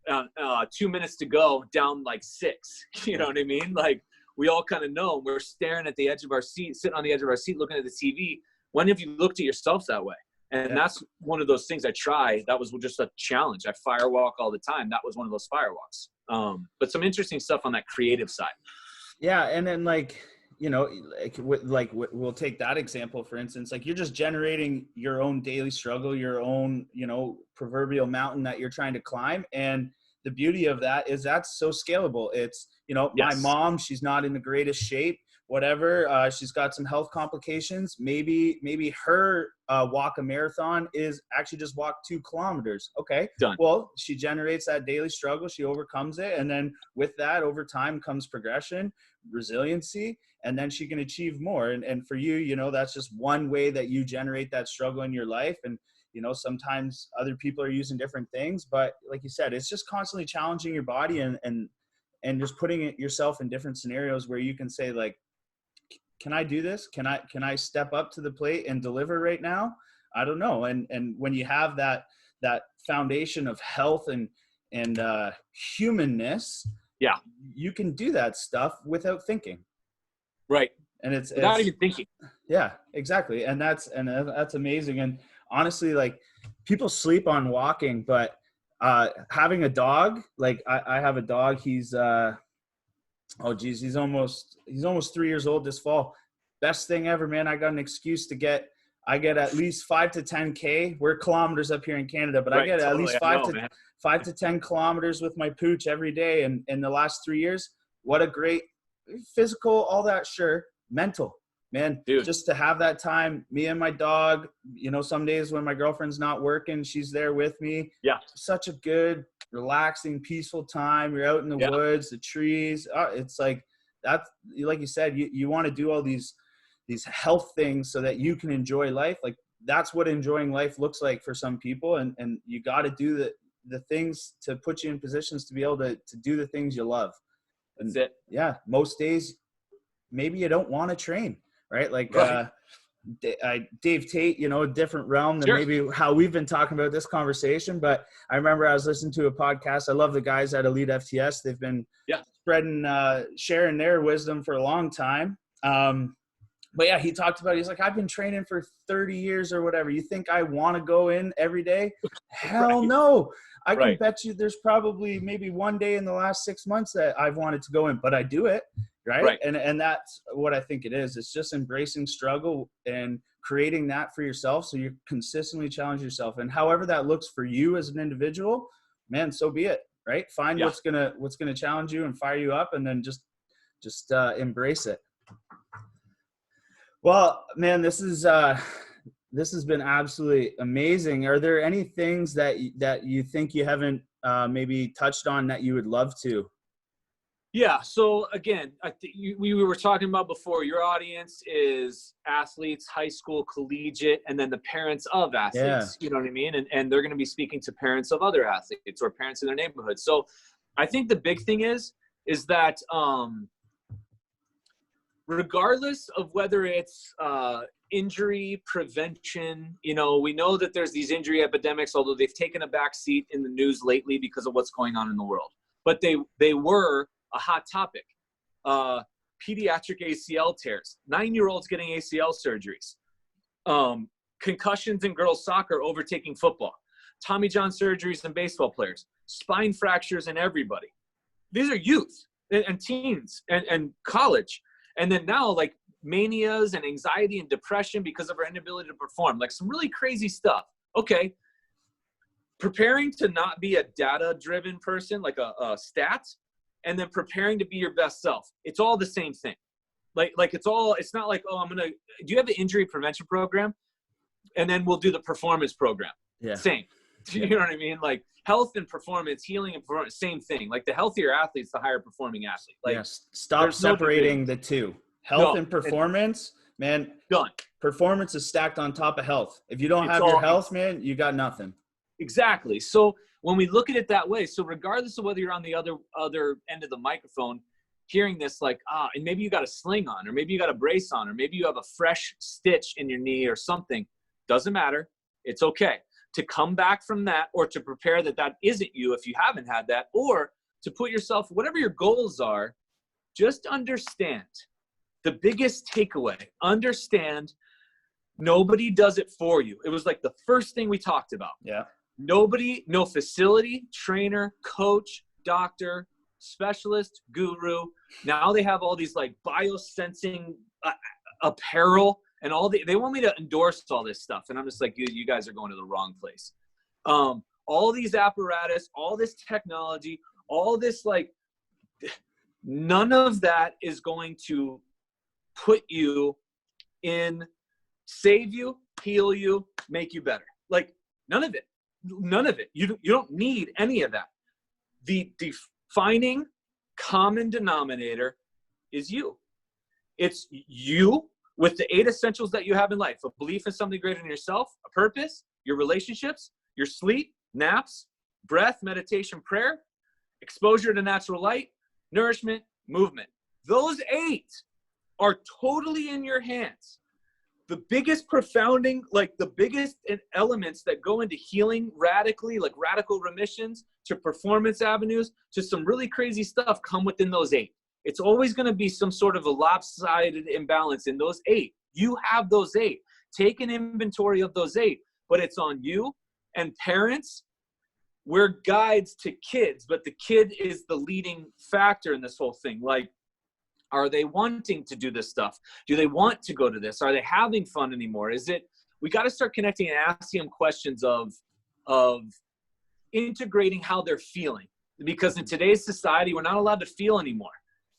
S2: 2 minutes to go, down like 6. You know what I mean? Like, we all kind of know. We're staring at the edge of our seat, sitting on the edge of our seat, looking at the TV. When have you looked at yourself that way? And that's one of those things I try. That was just a challenge. I firewalk all the time. That was one of those firewalks. But some interesting stuff on that creative side.
S1: Yeah. And then, like, you know, we'll take that example, for instance. Like, you're just generating your own daily struggle, your own, you know, proverbial mountain that you're trying to climb. And the beauty of that is that's so scalable. It's, you know, my mom, she's not in the greatest shape, whatever. She's got some health complications. Maybe her walk a marathon is actually just walk 2 kilometers. Okay.
S2: Done.
S1: Well, she generates that daily struggle. She overcomes it. And then with that, over time comes progression, resiliency, and then she can achieve more. And for you, you know, that's just one way that you generate that struggle in your life. And, you know, sometimes other people are using different things, but like you said, it's just constantly challenging your body and just putting yourself in different scenarios where you can say, like, can I do this? Can I step up to the plate and deliver right now? I don't know. And when you have that foundation of health and humanness, you can do that stuff without thinking.
S2: Right.
S1: And it's
S2: without even thinking.
S1: Yeah, exactly. And that's amazing. And honestly, like, people sleep on walking, but having a dog, like I have a dog, he's he's almost 3 years old this fall. Best thing ever, man. I got an excuse to get at least 5 to 10K. We're kilometers up here in Canada, but I get at least 5 to 10 kilometers with my pooch every day. And in the last 3 years, what a great physical, all that, sure, mental, man. Dude. Just to have that time, me and my dog, you know, some days when my girlfriend's not working, she's there with me. Yeah. Such a good, relaxing, peaceful time. You're out in the woods, the trees. It's like, that's, like you said, you want to do all these health things so that you can enjoy life. Like, that's what enjoying life looks like for some people. And you got to do the things to put you in positions to be able to do the things you love. And that's it. Yeah. Most days, maybe you don't want to train, right? Like, right. Dave Tate, you know, a different realm than maybe how we've been talking about this conversation. But I remember I was listening to a podcast. I love the guys at Elite FTS. They've been spreading, sharing their wisdom for a long time. But yeah, he talked about, he's like, I've been training for 30 years or whatever. You think I want to go in every day? Hell no. I can bet you there's probably maybe one day in the last 6 months that I've wanted to go in, but I do it. Right. And that's what I think it is. It's just embracing struggle and creating that for yourself. So you consistently challenge yourself, and however that looks for you as an individual, man, so be it. Right. Find what's going to challenge you and fire you up, and then just embrace it. Well, man, this has been absolutely amazing. Are there any things that you think you haven't maybe touched on that you would love to?
S2: Yeah. So again, we were talking about before, your audience is athletes, high school, collegiate, and then the parents of
S1: Yeah.
S2: athletes, you know what I mean? And they're going to be speaking to parents of other athletes or parents in their neighborhood. So I think the big thing is that, regardless of whether it's injury prevention, you know, we know that there's these injury epidemics, although they've taken a back seat in the news lately because of what's going on in the world. But they were a hot topic. Pediatric ACL tears, 9-year-olds getting ACL surgeries, concussions in girls soccer overtaking football, Tommy John surgeries in baseball players, spine fractures in everybody. These are youth and teens and college. And then now, like, manias and anxiety and depression because of our inability to perform, like some really crazy stuff. Okay. Preparing to not be a data-driven person, like a stat, and then preparing to be your best self. It's all the same thing. It's not like, oh, do you have an injury prevention program? And then we'll do the performance program.
S1: Yeah.
S2: Same. You know what I mean? Like health and performance, healing and performance, same thing. Like the healthier athlete's the higher performing athlete. Like,
S1: yes. Stop separating the two. Health and performance, man.
S2: Done.
S1: Performance is stacked on top of health. If you don't have your health, man, you got nothing.
S2: Exactly. So when we look at it that way, so regardless of whether you're on the other end of the microphone, hearing this, like, and maybe you got a sling on, or maybe you got a brace on, or maybe you have a fresh stitch in your knee or something, doesn't matter. It's okay to come back from that, or to prepare that isn't you if you haven't had that, or to put yourself, whatever your goals are, just understand the biggest takeaway. Understand nobody does it for you. It was like the first thing we talked about.
S1: Yeah.
S2: Nobody, no facility, trainer, coach, doctor, specialist, guru. Now they have all these like biosensing apparel and they want me to endorse all this stuff. And I'm just like, you guys are going to the wrong place. All these apparatus, all this technology, all this, like, none of that is going to put you in, save you, heal you, make you better. Like, none of it. You don't need any of that. The defining common denominator is you. It's you with the 8 essentials that you have in life: a belief in something greater than yourself, a purpose, your relationships, your sleep, naps, breath, meditation, prayer, exposure to natural light, nourishment, movement. Those 8 are totally in your hands. The biggest the biggest elements that go into healing radically, like radical remissions, to performance avenues, to some really crazy stuff, come within those 8. It's always going to be some sort of a lopsided imbalance in those 8. You have those 8. Take an inventory of those 8, but it's on you. And parents, we're guides to kids, but the kid is the leading factor in this whole thing. Like, are they wanting to do this stuff? Do they want to go to this? Are they having fun anymore? We got to start connecting and asking them questions of integrating how they're feeling. Because in today's society, we're not allowed to feel anymore.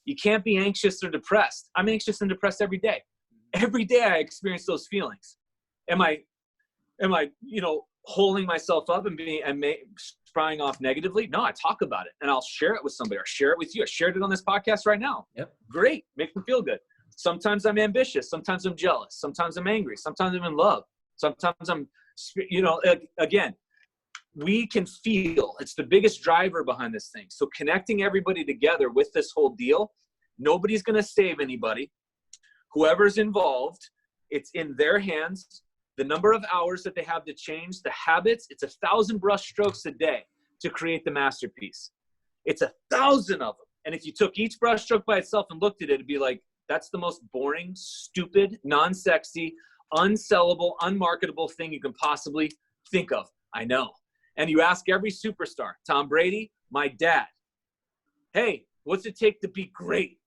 S2: You can't be anxious or depressed. I'm anxious and depressed every day. Every day I experience those feelings. Am I, holding myself up and sprying off negatively? No, I talk about it and I'll share it with somebody, or share it with you. I shared it on this podcast right now.
S1: Yep.
S2: Great. Makes me feel good. Sometimes I'm ambitious. Sometimes I'm jealous. Sometimes I'm angry. Sometimes I'm in love. Sometimes I'm, again, we can feel. It's the biggest driver behind this thing. So connecting everybody together with this whole deal, nobody's going to save anybody. Whoever's involved, it's in their hands. The number of hours that they have to change the habits, it's 1,000 brush strokes a day to create the masterpiece. It's 1,000 of them. And if you took each brush stroke by itself and looked at it, it'd be like, that's the most boring, stupid, non-sexy, unsellable, unmarketable thing you can possibly think of. I know. And you ask every superstar, Tom Brady, my dad, hey, what's it take to be great?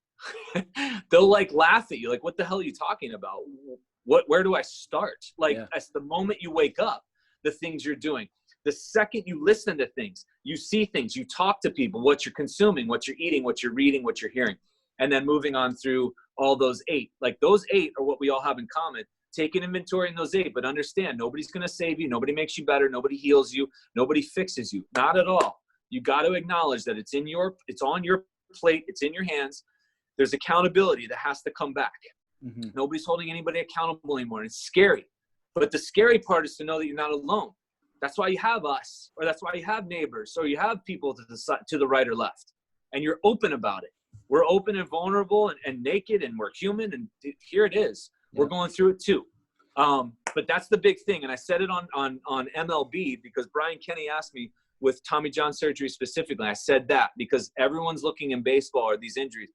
S2: They'll like laugh at you. Like, what the hell are you talking about? Where do I start? Like, That's the moment you wake up, the things you're doing. The second you listen to things, you see things, you talk to people, what you're consuming, what you're eating, what you're reading, what you're hearing. And then moving on through all those 8. Like, those 8 are what we all have in common. Take an inventory in those 8, but understand nobody's going to save you. Nobody makes you better. Nobody heals you. Nobody fixes you. Not at all. You got to acknowledge that it's on your plate. It's in your hands. There's accountability that has to come back.
S1: Mm-hmm.
S2: Nobody's holding anybody accountable anymore. And it's scary. But the scary part is to know that you're not alone. That's why you have us, or that's why you have neighbors, or you have people to the side, to the right or left. And you're open about it. We're open and vulnerable and naked, and we're human. And here it is. Yeah. We're going through it too. But that's the big thing. And I said it on MLB because Brian Kenny asked me with Tommy John surgery specifically. I said that because everyone's looking in baseball at these injuries.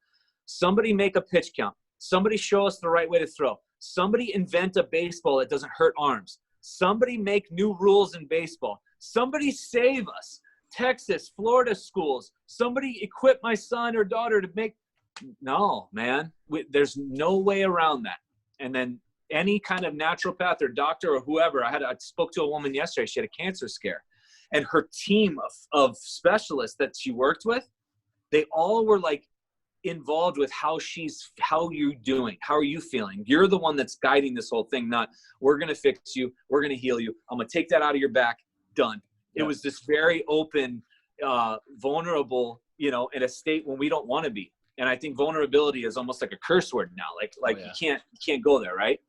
S2: Somebody make a pitch count. Somebody show us the right way to throw. Somebody invent a baseball that doesn't hurt arms. Somebody make new rules in baseball. Somebody save us. Texas, Florida schools. Somebody equip my son or daughter to make. No, man. There's no way around that. And then any kind of naturopath or doctor or whoever. I spoke to a woman yesterday. She had a cancer scare. And her team of specialists that she worked with, they all were like involved with how you doing? How are you feeling? You're the one that's guiding this whole thing, not we're going to fix you. We're going to heal you. I'm going to take that out of your back. Done. Yeah. It was this very open, vulnerable, in a state when we don't want to be. And I think vulnerability is almost like a curse word now. Like you can't go there. Right.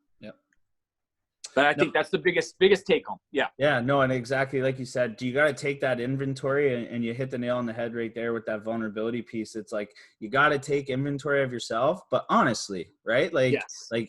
S2: But I think that's the biggest take home. Yeah.
S1: Yeah, no. And exactly like you said, you got to take that inventory and you hit the nail on the head right there with that vulnerability piece. It's like, you got to take inventory of yourself, but honestly, right? Like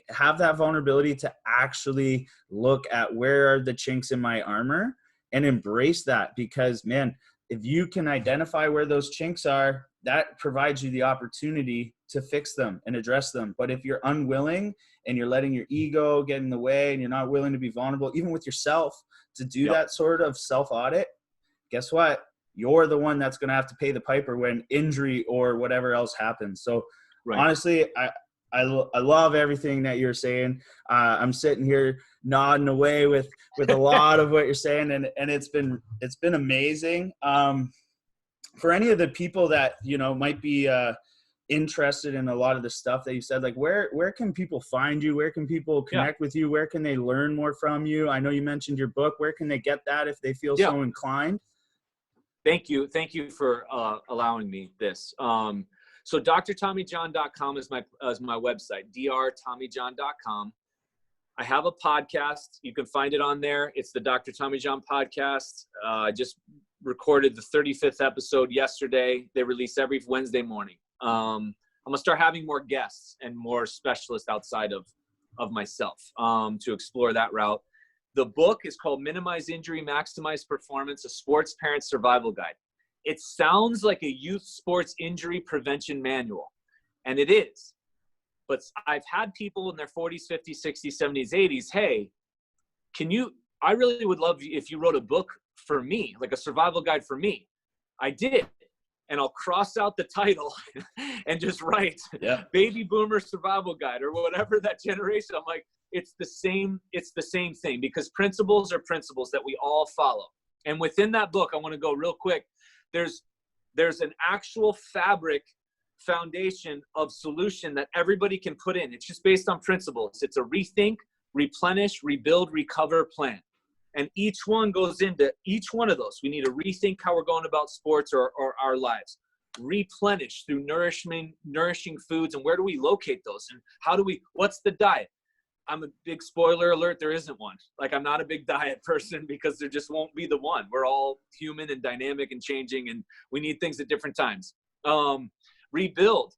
S1: have that vulnerability to actually look at where are the chinks in my armor and embrace that, because man, if you can identify where those chinks are, that provides you the opportunity to fix them and address them. But if you're unwilling and you're letting your ego get in the way and you're not willing to be vulnerable, even with yourself, to do that sort of self-audit, guess what? You're the one that's going to have to pay the piper when injury or whatever else happens. So honestly, I love everything that you're saying. I'm sitting here nodding away with a lot of what you're saying, and it's been amazing. For any of the people that might be interested in a lot of the stuff that you said, like where can people find you? Where can people connect with you? Where can they learn more from you? I know you mentioned your book. Where can they get that if they feel so inclined?
S2: Thank you for allowing me this. So drtommyjohn.com is my website, drtommyjohn.com. I have a podcast. You can find it on there. It's the Dr. Tommy John podcast. I just recorded the 35th episode yesterday. They release every Wednesday morning. I'm going to start having more guests and more specialists outside of myself to explore that route. The book is called Minimize Injury, Maximize Performance, a Sports Parent Survival Guide. It sounds like a youth sports injury prevention manual, and it is. But I've had people in their 40s, 50s, 60s, 70s, 80s, hey, I really would love if you wrote a book for me, like a survival guide for me. I did. And I'll cross out the title and just write Baby Boomer Survival Guide or whatever that generation. I'm like, it's the same thing, because principles are principles that we all follow. And within that book, I want to go real quick. There's an actual fabric foundation of solution that everybody can put in. It's just based on principles. It's a rethink, replenish, rebuild, recover plan. And each one goes into each one of those. We need to rethink how we're going about sports or our lives. Replenish through nourishing foods. And where do we locate those? And what's the diet? I'm a big spoiler alert. There isn't one. Like, I'm not a big diet person because there just won't be the one. We're all human and dynamic and changing, and we need things at different times. Rebuild.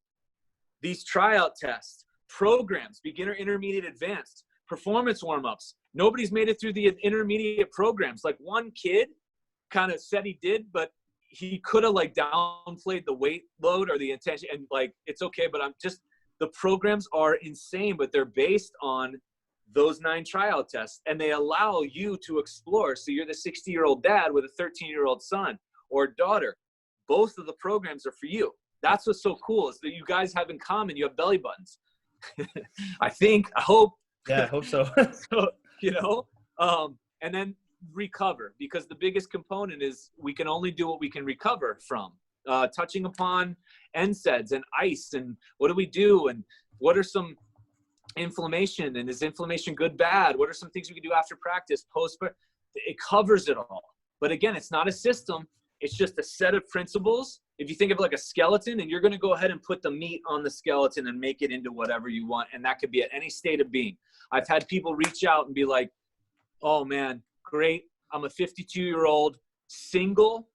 S2: These tryout tests, programs, beginner, intermediate, advanced, performance warm-ups. Nobody's made it through the intermediate programs. Like, one kid kind of said he did, but he could have downplayed the weight load or the intention. And it's okay, but the programs are insane, but they're based on those 9 tryout tests, and they allow you to explore. So you're the 60-year-old dad with a 13-year-old son or daughter. Both of the programs are for you. That's what's so cool, is that you guys have in common. You have belly buttons. I hope.
S1: Yeah, I hope so.
S2: And then recover, because the biggest component is we can only do what we can recover from. Touching upon NSAIDs and ice, and what do we do, and what are some inflammation, and is inflammation good, bad? What are some things we can do after practice, post? It covers it all. But again, it's not a system. It's just a set of principles. If you think of like a skeleton, and you're going to go ahead and put the meat on the skeleton and make it into whatever you want. And that could be at any state of being. I've had people reach out and be like, oh man, great. I'm a 52-year-old single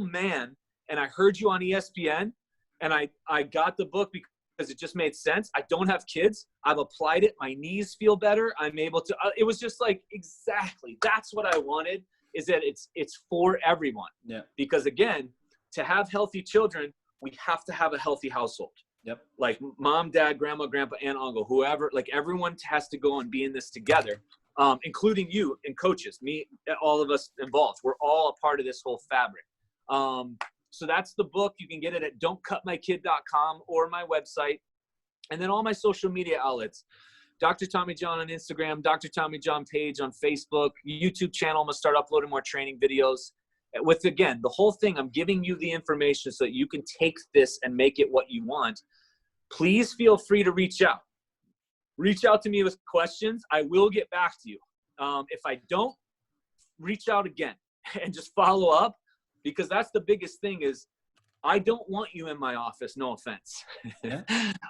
S2: man. And I heard you on ESPN, and I got the book because it just made sense. I don't have kids. I've applied it. My knees feel better. I'm able to, it was just like, exactly. That's what I wanted, is that it's for everyone.
S1: Yeah.
S2: Because again, to have healthy children, we have to have a healthy household.
S1: Yep.
S2: Like mom, dad, grandma, grandpa, aunt, uncle, whoever, like everyone has to go and be in this together, including you and coaches, me, all of us involved. We're all a part of this whole fabric. So that's the book. You can get it at don'tcutmykid.com or my website. And then all my social media outlets, Dr. Tommy John on Instagram, Dr. Tommy John page on Facebook, YouTube channel. I'm going to start uploading more training videos. With, again, the whole thing, I'm giving you the information so that you can take this and make it what you want. Please feel free to reach out. Reach out to me with questions. I will get back to you. If I don't, reach out again and just follow up, because that's the biggest thing is I don't want you in my office. No offense.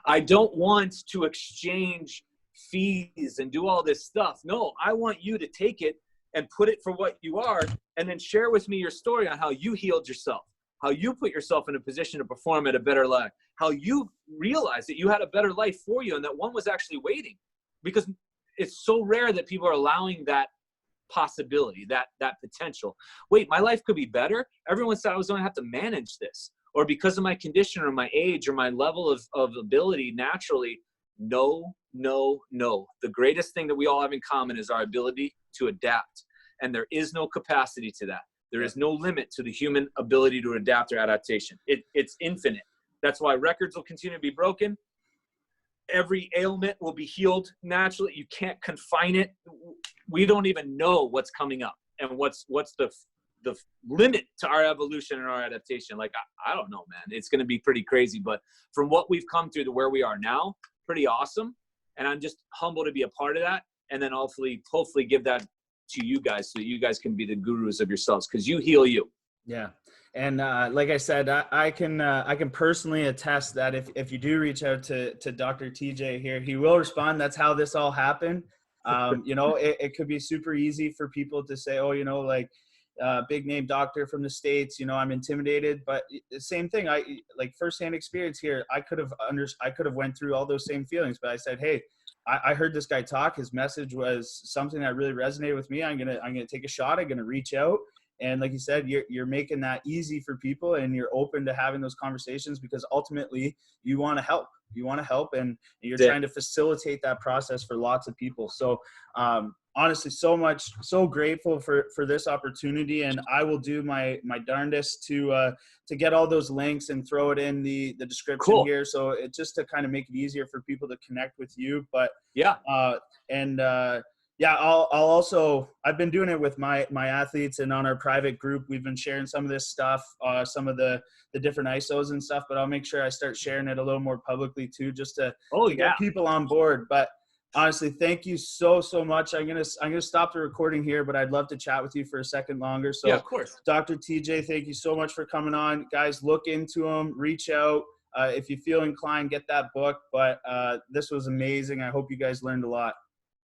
S2: I don't want to exchange fees and do all this stuff. No, I want you to take it and put it for what you are, and then share with me your story on how you healed yourself, how you put yourself in a position to perform at a better life, how you realized that you had a better life for you and that one was actually waiting, because it's so rare that people are allowing that possibility, that potential. Wait, my life could be better. Everyone said I was going to have to manage this, or because of my condition or my age or my level of ability naturally. No. The greatest thing that we all have in common is our ability to adapt. And there is no capacity to that. There is no limit to the human ability to adapt or adaptation. It's infinite. That's why records will continue to be broken. Every ailment will be healed naturally. You can't confine it. We don't even know what's coming up and what's the limit to our evolution and our adaptation. Like, I don't know, man. It's going to be pretty crazy. But from what we've come through to where we are now, pretty awesome. And I'm just humble to be a part of that. And then hopefully give that to you guys so that you guys can be the gurus of yourselves, because you heal you.
S1: Yeah. And like I said, I can personally attest that if you do reach out to Dr. TJ here, he will respond. That's how this all happened. It could be super easy for people to say, oh, like big name doctor from the States, I'm intimidated. But the same thing, I like firsthand experience here. I could have went through all those same feelings, but I said, hey, I heard this guy talk. His message was something that really resonated with me. I'm gonna take a shot. I'm gonna reach out. And like you said, you're making that easy for people, and you're open to having those conversations because ultimately you want to help. You want to help, and you're trying to facilitate that process for lots of people. So honestly, so grateful for this opportunity, and I will do my darndest to get all those links and throw it in the description here. So it's just to kind of make it easier for people to connect with you. But I'll also, I've been doing it with my athletes, and on our private group, we've been sharing some of this stuff, some of the different ISOs and stuff, but I'll make sure I start sharing it a little more publicly too, just to get people on board. But honestly, thank you so much. I'm going to stop the recording here, but I'd love to chat with you for a second longer. So
S2: of course.
S1: Dr. TJ, thank you so much for coming on. Guys, look into him, reach out. If you feel inclined, get that book. But this was amazing. I hope you guys learned a lot.